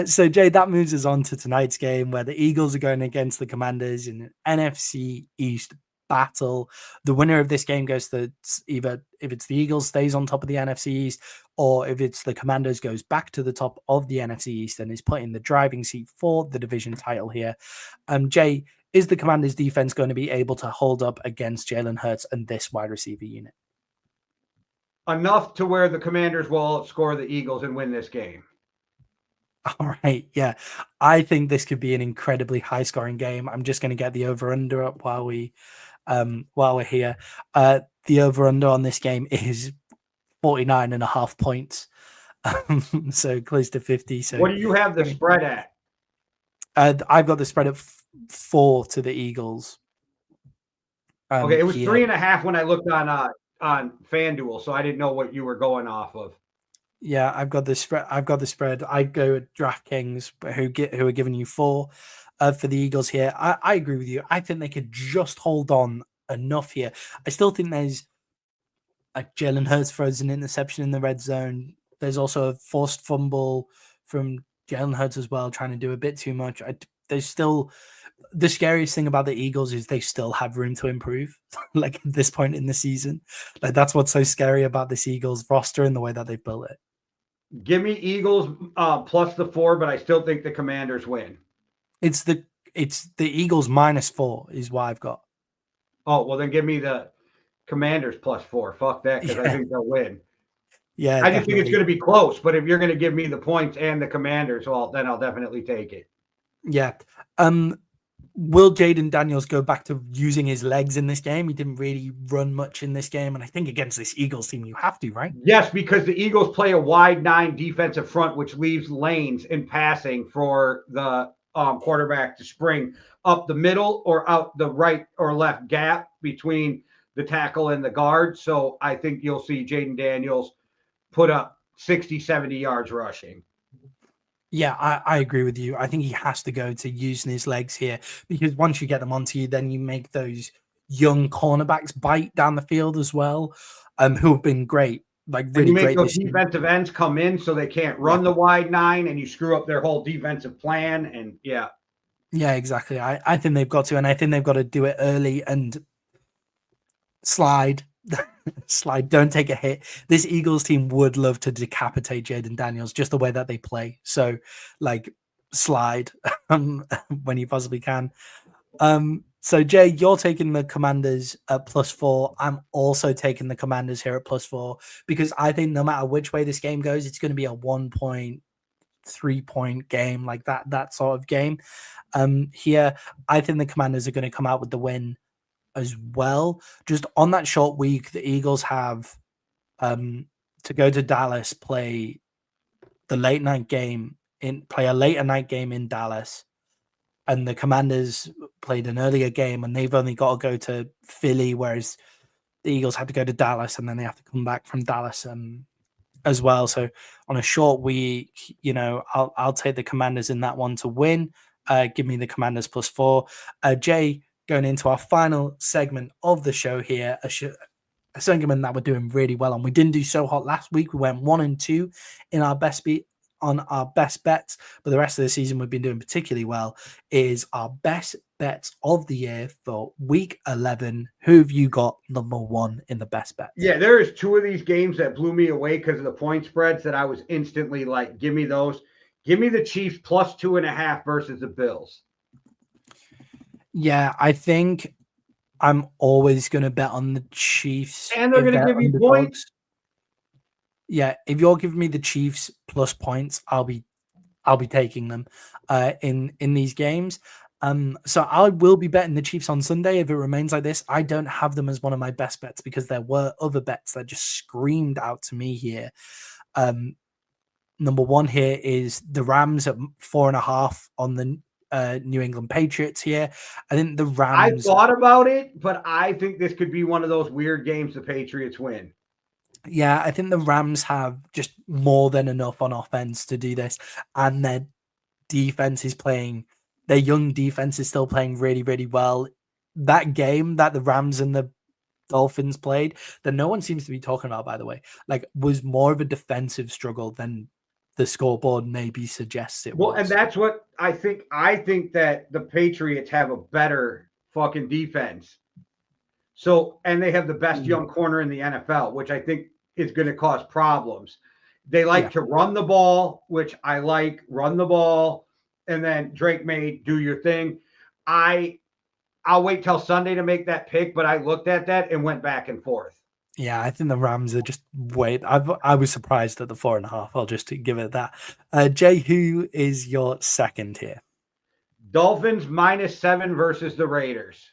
[SPEAKER 3] So Jay, that moves us on to tonight's game where the Eagles are going against the Commanders in an NFC East battle. The winner of this game goes to either, if it's the Eagles, stays on top of the NFC East, or if it's the Commanders, goes back to the top of the NFC East and is put in the driving seat for the division title here. Jay, is the Commanders defense going to be able to hold up against Jalen Hurts and this wide receiver unit?
[SPEAKER 2] Enough to where the Commanders will outscore the Eagles and win this game.
[SPEAKER 3] All right. Yeah. I think this could be an incredibly high scoring game. I'm just going to get the over under up while we're here. The over under on this game is 49.5 points. So close to 50. So
[SPEAKER 2] what do you have the spread at?
[SPEAKER 3] I've got the spread at 4 to the Eagles.
[SPEAKER 2] Okay. It was 3.5 when I looked on FanDuel. So I didn't know what you were going off of.
[SPEAKER 3] Yeah, I've got the spread. I go at DraftKings, who are giving you 4 for the Eagles here. I agree with you. I think they could just hold on enough here. I still think there's Jalen Hurts throws an interception in the red zone. There's also a forced fumble from Jalen Hurts as well, trying to do a bit too much. There's still the scariest thing about the Eagles is they still have room to improve. Like at this point in the season, like that's what's so scary about this Eagles roster and the way that they've built it.
[SPEAKER 2] Give me Eagles plus the 4, but I still think the Commanders win.
[SPEAKER 3] It's the Eagles -4 is what I've got.
[SPEAKER 2] Oh, well, then give me the Commanders plus 4. Fuck that, because I think they'll win.
[SPEAKER 3] Yeah,
[SPEAKER 2] I just think it's going to be close, but if you're going to give me the points and the Commanders, well, then I'll definitely take it.
[SPEAKER 3] Yeah. Will Jaden Daniels go back to using his legs in this game? He didn't really run much in this game, and I think against this Eagles team, you have to, right?
[SPEAKER 2] Yes, because the Eagles play a wide 9 defensive front, which leaves lanes in passing for the quarterback to spring up the middle or out the right or left gap between the tackle and the guard. So I think you'll see Jaden Daniels put up 60, 70 yards rushing.
[SPEAKER 3] Yeah, I agree with you. I think he has to go to using his legs here, because once you get them onto you, then you make those young cornerbacks bite down the field as well, who have been great, like really great.
[SPEAKER 2] You make those defensive ends come in so they can't run the wide 9, and you screw up their whole defensive plan. And yeah,
[SPEAKER 3] exactly. I think they've got to, and I think they've got to do it early and slide. Don't take a hit. This Eagles team would love to decapitate Jaden Daniels, just the way that they play. So like slide when you possibly can. So Jay, you're taking the Commanders at +4. I'm also taking the Commanders here at +4, because I think no matter which way this game goes, it's going to be a 1.3-point game, like that sort of game. Here, I think the Commanders are going to come out with the win as well. Just on that short week, the Eagles have to go to Dallas, play a later night game in Dallas, and the Commanders played an earlier game, and they've only got to go to Philly, whereas the Eagles have to go to Dallas, and then they have to come back from Dallas as well. So on a short week, I'll take the Commanders in that one to win. Give me the Commanders +4. Jay, going into our final segment of the show here, a segment that we're doing really well on. We didn't do so hot last week. We went 1-2 in our best bets, but the rest of the season we've been doing particularly well. Is our best bets of the year for week 11. Who have you got number 1 in the best bets?
[SPEAKER 2] Yeah, there's 2 of these games that blew me away because of the point spreads that I was instantly like, give me those. Give me the Chiefs +2.5 versus the Bills.
[SPEAKER 3] Yeah, I think I'm always going to bet on the Chiefs.
[SPEAKER 2] And they're going to give you points.
[SPEAKER 3] Yeah, if you're giving me the Chiefs plus points, I'll be taking them in these games. So I will be betting the Chiefs on Sunday if it remains like this. I don't have them as one of my best bets because there were other bets that just screamed out to me here. Number one here is the Rams at 4.5 on the New England Patriots here. I think the Rams.
[SPEAKER 2] I thought about it, but I think this could be one of those weird games the Patriots win.
[SPEAKER 3] Yeah, I think the Rams have just more than enough on offense to do this, and their defense is playing. Their young defense is still playing really, really well. That game that the Rams and the Dolphins played, that no one seems to be talking about, by the way, like was more of a defensive struggle than the scoreboard maybe suggests it was.
[SPEAKER 2] Well, and that's what I think. I think that the Patriots have a better fucking defense. So, and they have the best young corner in the NFL, which I think is going to cause problems. They like to run the ball, which I like, run the ball, and then Drake may do your thing. I'll wait till Sunday to make that pick, but I looked at that and went back and forth.
[SPEAKER 3] Yeah, I think the Rams are just I was surprised at the 4.5. I'll just give it that. Jay, who is your second here?
[SPEAKER 2] Dolphins -7 versus the Raiders.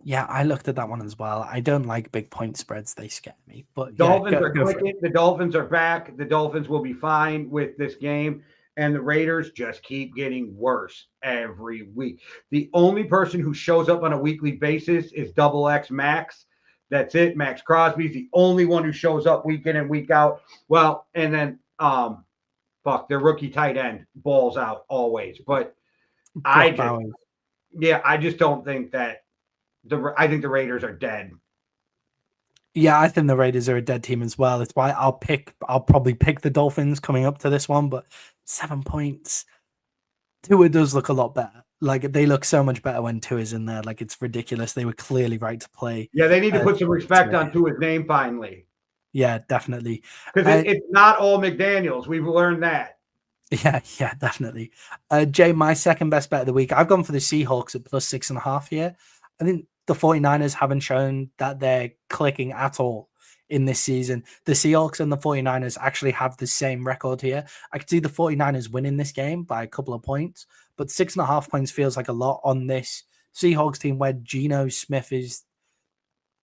[SPEAKER 3] Yeah, I looked at that one as well. I don't like big point spreads; they scare me. But
[SPEAKER 2] Dolphins are clicking. The Dolphins are back. The Dolphins will be fine with this game, and the Raiders just keep getting worse every week. The only person who shows up on a weekly basis is Double X Max. That's it. Max Crosby's the only one who shows up week in and week out. Well, and then their rookie tight end balls out always. But I just don't think that I think the Raiders are dead.
[SPEAKER 3] Yeah, I think the Raiders are a dead team as well. It's why I'll probably pick the Dolphins coming up to this one, but 7 points. Tua does look a lot better. Like they look so much better when Tua's in there. Like it's ridiculous. They were clearly right to play.
[SPEAKER 2] Yeah, they need to put some respect on Tua's name finally.
[SPEAKER 3] Yeah, definitely.
[SPEAKER 2] Because it's not all McDaniels. We've learned that.
[SPEAKER 3] Yeah, definitely. Jay, my second best bet of the week. I've gone for the Seahawks at +6.5 here. I think the 49ers haven't shown that they're clicking at all in this season. The Seahawks and the 49ers actually have the same record here. I could see the 49ers winning this game by a couple of points, but 6.5 points feels like a lot on this Seahawks team where Geno Smith is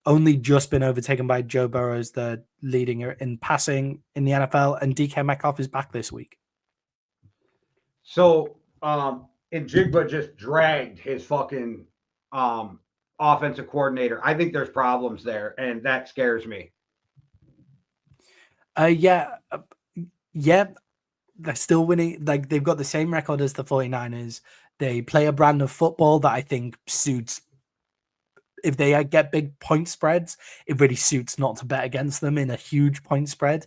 [SPEAKER 3] only just been overtaken by Joe Burrow as the leading in passing in the NFL, and DK Metcalf is back this week.
[SPEAKER 2] So, Njigba just dragged his fucking offensive coordinator. I think there's problems there, and that scares me.
[SPEAKER 3] Yeah, they're still winning. Like they've got the same record as the 49ers. They play a brand of football that I think suits. If they get big point spreads, it really suits not to bet against them in a huge point spread,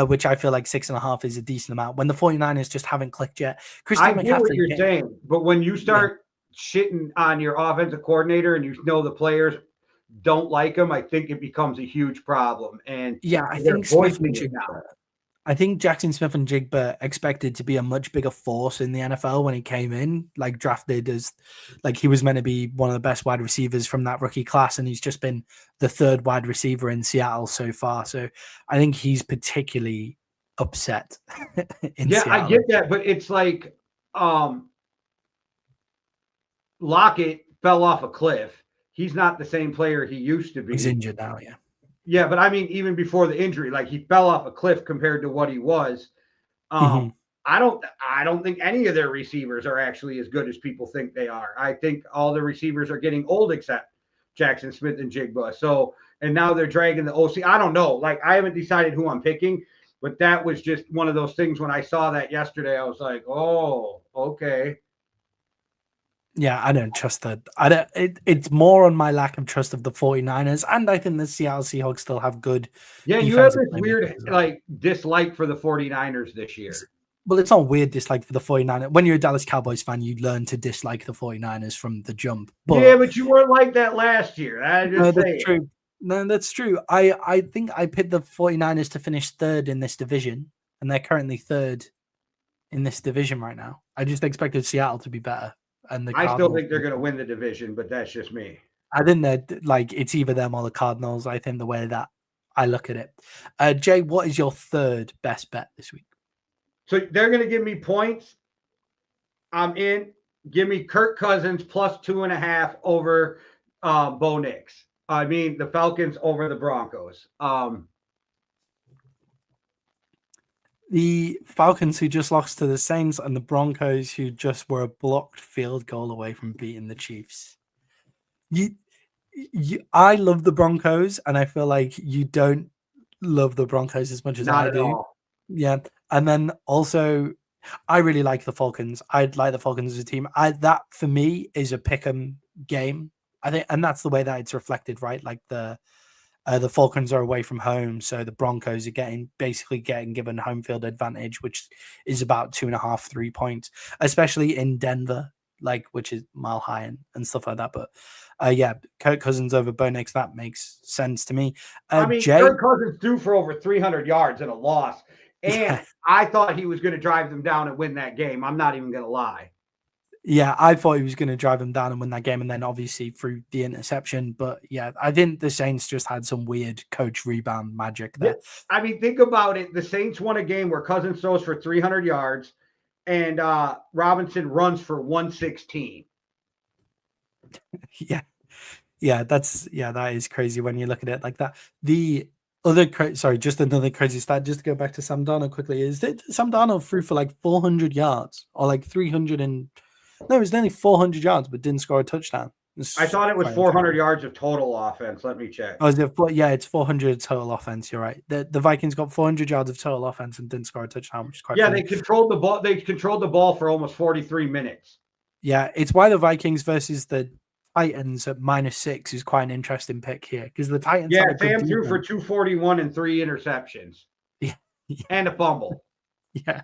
[SPEAKER 3] which I feel like 6.5 is a decent amount. When the 49ers just haven't clicked yet.
[SPEAKER 2] I get what you're saying, but when you start shitting on your offensive coordinator and you know the players don't like him, I think it becomes a huge problem. And
[SPEAKER 3] I think Jackson Smith and Jigba expected to be a much bigger force in the NFL when he came in, like drafted as like he was meant to be one of the best wide receivers from that rookie class, and he's just been the third wide receiver in Seattle so far. So I think he's particularly upset in Seattle.
[SPEAKER 2] I get that, but it's like Lockett fell off a cliff. He's not the same player he used to be.
[SPEAKER 3] He's injured now,
[SPEAKER 2] Yeah, but I mean, even before the injury, like he fell off a cliff compared to what he was. I don't think any of their receivers are actually as good as people think they are. I think all the receivers are getting old except Jackson Smith and Jigba. So, and now they're dragging the OC. I don't know. Like I haven't decided who I'm picking, but that was just one of those things. When I saw that yesterday, I was like, oh, okay.
[SPEAKER 3] Yeah, I don't trust that. It's more on my lack of trust of the 49ers, and I think the Seattle Seahawks still have good.
[SPEAKER 2] Yeah, you have this weird like dislike for the 49ers this year.
[SPEAKER 3] Well, it's not weird dislike for the 49ers. When you're a Dallas Cowboys fan, you learn to dislike the 49ers from the jump.
[SPEAKER 2] But you weren't like that last year.
[SPEAKER 3] That's true. No, that's true. I think I picked the 49ers to finish third in this division, and they're currently third in this division right now. I just expected Seattle to be better. And
[SPEAKER 2] I still think they're going to win the division, but that's just me.
[SPEAKER 3] I think that like it's either them or the Cardinals. I think the way that I look at it. Jay, what is your third best bet this week?
[SPEAKER 2] So they're going to give me points. I'm in. give me Kirk Cousins plus 2.5 over Bo Nix. I mean, the Falcons over the Broncos.
[SPEAKER 3] The Falcons, who just lost to the Saints, and the Broncos, who just were a blocked field goal away from beating the Chiefs. I love the Broncos, and I feel like you don't love the Broncos as much as
[SPEAKER 2] Not
[SPEAKER 3] I
[SPEAKER 2] at
[SPEAKER 3] do.
[SPEAKER 2] all.
[SPEAKER 3] Yeah, and then also, I really like the Falcons. I'd like the Falcons as a team. That for me is a pick'em game. I think, and that's the way that it's reflected, right? Like the Falcons are away from home, so the Broncos are basically getting given home field advantage, which is about 2.5, 3 points, especially in Denver, like, which is mile high and stuff like that. But yeah, Kirk Cousins over Bo Nix, that makes sense to me.
[SPEAKER 2] I mean,
[SPEAKER 3] Jay,
[SPEAKER 2] Kirk Cousins due for over 300 yards in a loss, and I thought he was going to drive them down and win that game. I'm not even going to lie.
[SPEAKER 3] Yeah, I thought he was going to drive them down and win that game, and then obviously through the interception. But yeah, I think the Saints just had some weird coach rebound magic there.
[SPEAKER 2] I mean, think about it. The Saints won a game where Cousins throws for 300 yards, and Robinson runs for 116.
[SPEAKER 3] That is crazy when you look at it like that. The other just another crazy stat, just to go back to Sam Darnold quickly, is that Sam Darnold threw for like 400 yards or like 300 and no, it was only 400 yards, but didn't score a touchdown.
[SPEAKER 2] I thought it was 400 yards of total offense. Let me check.
[SPEAKER 3] Oh, it's 400 total offense. You're right. The Vikings got 400 yards of total offense and didn't score a touchdown, which is quite funny.
[SPEAKER 2] They controlled the ball. They controlled the ball for almost 43 minutes.
[SPEAKER 3] Yeah, it's why the Vikings versus the Titans at -6 is quite an interesting pick here, because the Titans.
[SPEAKER 2] Yeah, Sam threw for 241 and 3 interceptions.
[SPEAKER 3] Yeah.
[SPEAKER 2] And a fumble.
[SPEAKER 3] Yeah.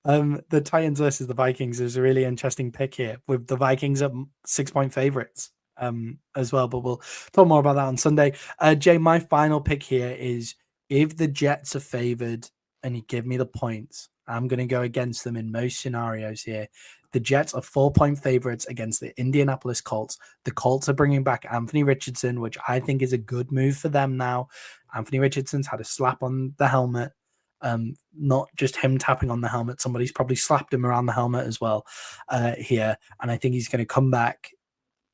[SPEAKER 3] The Titans versus the Vikings is a really interesting pick here, with the Vikings at 6-point favorites as well. But we'll talk more about that on Sunday. Jay, my final pick here is, if the Jets are favored and you give me the points, I'm going to go against them in most scenarios here. The Jets are 4-point favorites against the Indianapolis Colts. The Colts are bringing back Anthony Richardson, which I think is a good move for them now. Anthony Richardson's had a slap on the helmet. Not just him tapping on the helmet. Somebody's probably slapped him around the helmet as well here. And I think he's going to come back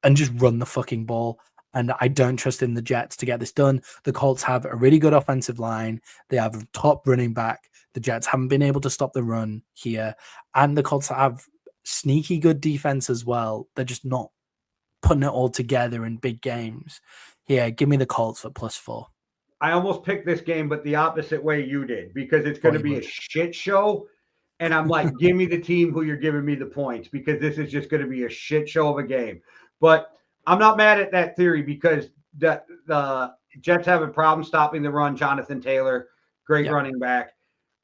[SPEAKER 3] and just run the fucking ball. And I don't trust in the Jets to get this done. The Colts have a really good offensive line. They have a top running back. The Jets haven't been able to stop the run here. And the Colts have sneaky good defense as well. They're just not putting it all together in big games. Here, give me the Colts for +4.
[SPEAKER 2] I almost picked this game, but the opposite way you did, because it's going to be a shit show. And I'm like, give me the team who you're giving me the points, because this is just going to be a shit show of a game. But I'm not mad at that theory, because the Jets have a problem stopping the run. Jonathan Taylor, great running back.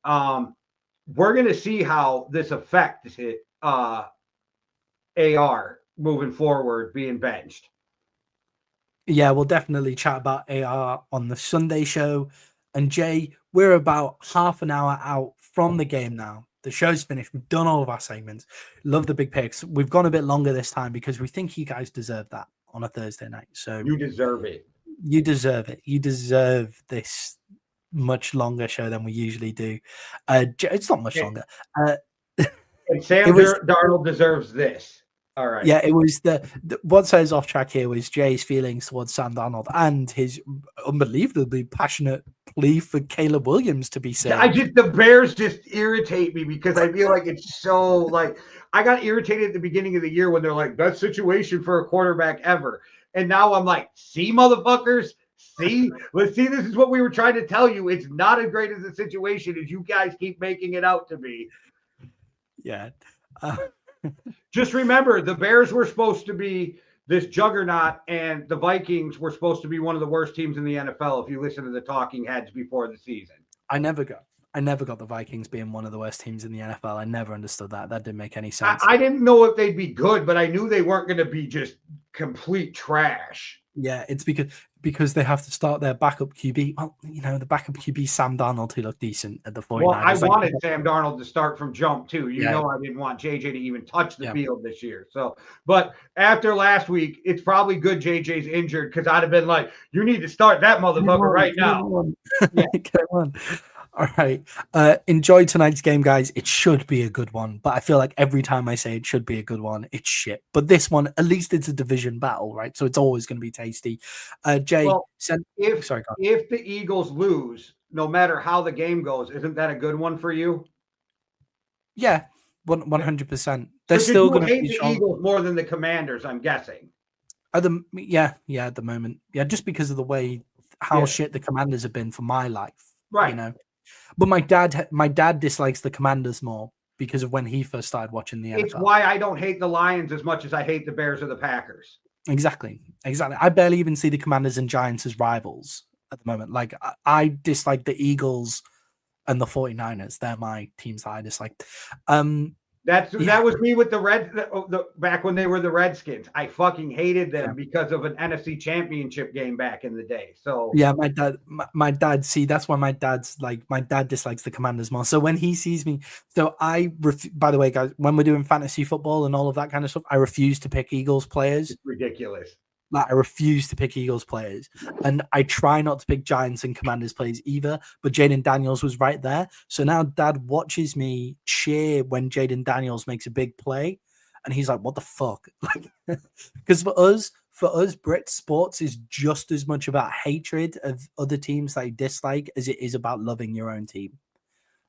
[SPEAKER 2] We're going to see how this affects it. AR moving forward, being benched.
[SPEAKER 3] Yeah, we'll definitely chat about AR on the Sunday show. And Jay, we're about half an hour out from the game now. The show's finished. We've done all of our segments. Love the big picks. We've gone a bit longer this time because we think you guys deserve that on a Thursday night. So
[SPEAKER 2] you deserve it.
[SPEAKER 3] You deserve it. You deserve this much longer show than we usually do. It's not much longer.
[SPEAKER 2] And Sam Darnold deserves this. All right.
[SPEAKER 3] Yeah, it was what says off track here was Jay's feelings towards Sam Darnold and his unbelievably passionate plea for Caleb Williams to be saved.
[SPEAKER 2] The Bears just irritate me, because I feel like it's so like, I got irritated at the beginning of the year when they're like, best situation for a quarterback ever. And now I'm like, see, motherfuckers, see, this is what we were trying to tell you. It's not as great as a situation as you guys keep making it out to be.
[SPEAKER 3] Yeah.
[SPEAKER 2] Just remember, the Bears were supposed to be this juggernaut, and the Vikings were supposed to be one of the worst teams in the NFL, if you listen to the talking heads before the season.
[SPEAKER 3] I never got the Vikings being one of the worst teams in the NFL. I never understood that. That didn't make any sense.
[SPEAKER 2] I didn't know if they'd be good, but I knew they weren't going to be just complete trash.
[SPEAKER 3] Yeah, it's because they have to start their backup QB. Well, the backup QB, Sam Darnold, who looked decent at the 49ers.
[SPEAKER 2] Well, I wanted Sam Darnold to start from jump, too. You know I didn't want JJ to even touch the field this year. So, but after last week, it's probably good JJ's injured, because I'd have been like, you need to start that motherfucker right now.
[SPEAKER 3] Come on. All right. Enjoy tonight's game, guys. It should be a good one, but I feel like every time I say it should be a good one, it's shit. But this one, at least it's a division battle, right? So it's always going to be tasty. Jay,
[SPEAKER 2] Well, if
[SPEAKER 3] sorry, go on.
[SPEAKER 2] if the Eagles lose, no matter how the game goes, isn't that a good one for you?
[SPEAKER 3] Yeah, 100%. They're
[SPEAKER 2] So
[SPEAKER 3] still
[SPEAKER 2] you
[SPEAKER 3] going to
[SPEAKER 2] hate
[SPEAKER 3] be
[SPEAKER 2] the
[SPEAKER 3] strong.
[SPEAKER 2] Eagles more than the Commanders, I'm guessing.
[SPEAKER 3] At the moment. Yeah, just because of the way how shit the Commanders have been for my life.
[SPEAKER 2] Right.
[SPEAKER 3] You know. But my dad dislikes the Commanders more because of when he first started watching the NFL.
[SPEAKER 2] It's why I don't hate the Lions as much as I hate the Bears or the Packers.
[SPEAKER 3] Exactly. I barely even see the Commanders and Giants as rivals at the moment. Like I dislike the Eagles and the 49ers. They're my teams that I dislike.
[SPEAKER 2] That was me with the back when they were the Redskins. I fucking hated them because of an NFC Championship game back in the day. So
[SPEAKER 3] yeah, my dad. See, that's why my dad dislikes the Commanders more. So when he sees me, by the way, guys, when we're doing fantasy football and all of that kind of stuff, I refuse to pick Eagles players.
[SPEAKER 2] It's ridiculous.
[SPEAKER 3] Like, I refuse to pick Eagles players, and I try not to pick Giants and Commanders players either. But Jaden Daniels was right there, so now Dad watches me cheer when Jaden Daniels makes a big play, and he's like, "What the fuck?" Because for us, Brit, sports is just as much about hatred of other teams that you dislike as it is about loving your own team.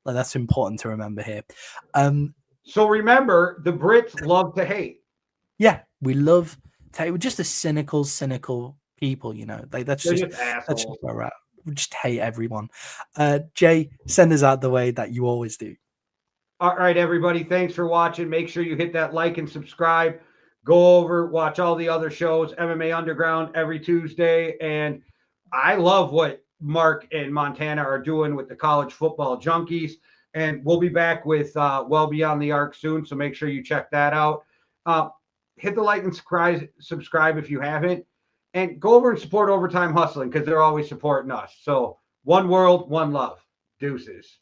[SPEAKER 3] Like, that's important to remember here.
[SPEAKER 2] So remember, the Brits love to hate.
[SPEAKER 3] Yeah, we love. We're just a cynical people, you know. Like that's just where we're at. We just hate everyone. Jay, send us out the way that you always do.
[SPEAKER 2] All right, everybody. Thanks for watching. Make sure you hit that like and subscribe. Go over, watch all the other shows, MMA Underground every Tuesday. And I love what Mark and Montana are doing with the college football junkies. And we'll be back with Well Beyond the Arc soon. So make sure you check that out. Hit the like and subscribe if you haven't, and go over and support Overtime Hustling because they're always supporting us. So one world, one love. Deuces.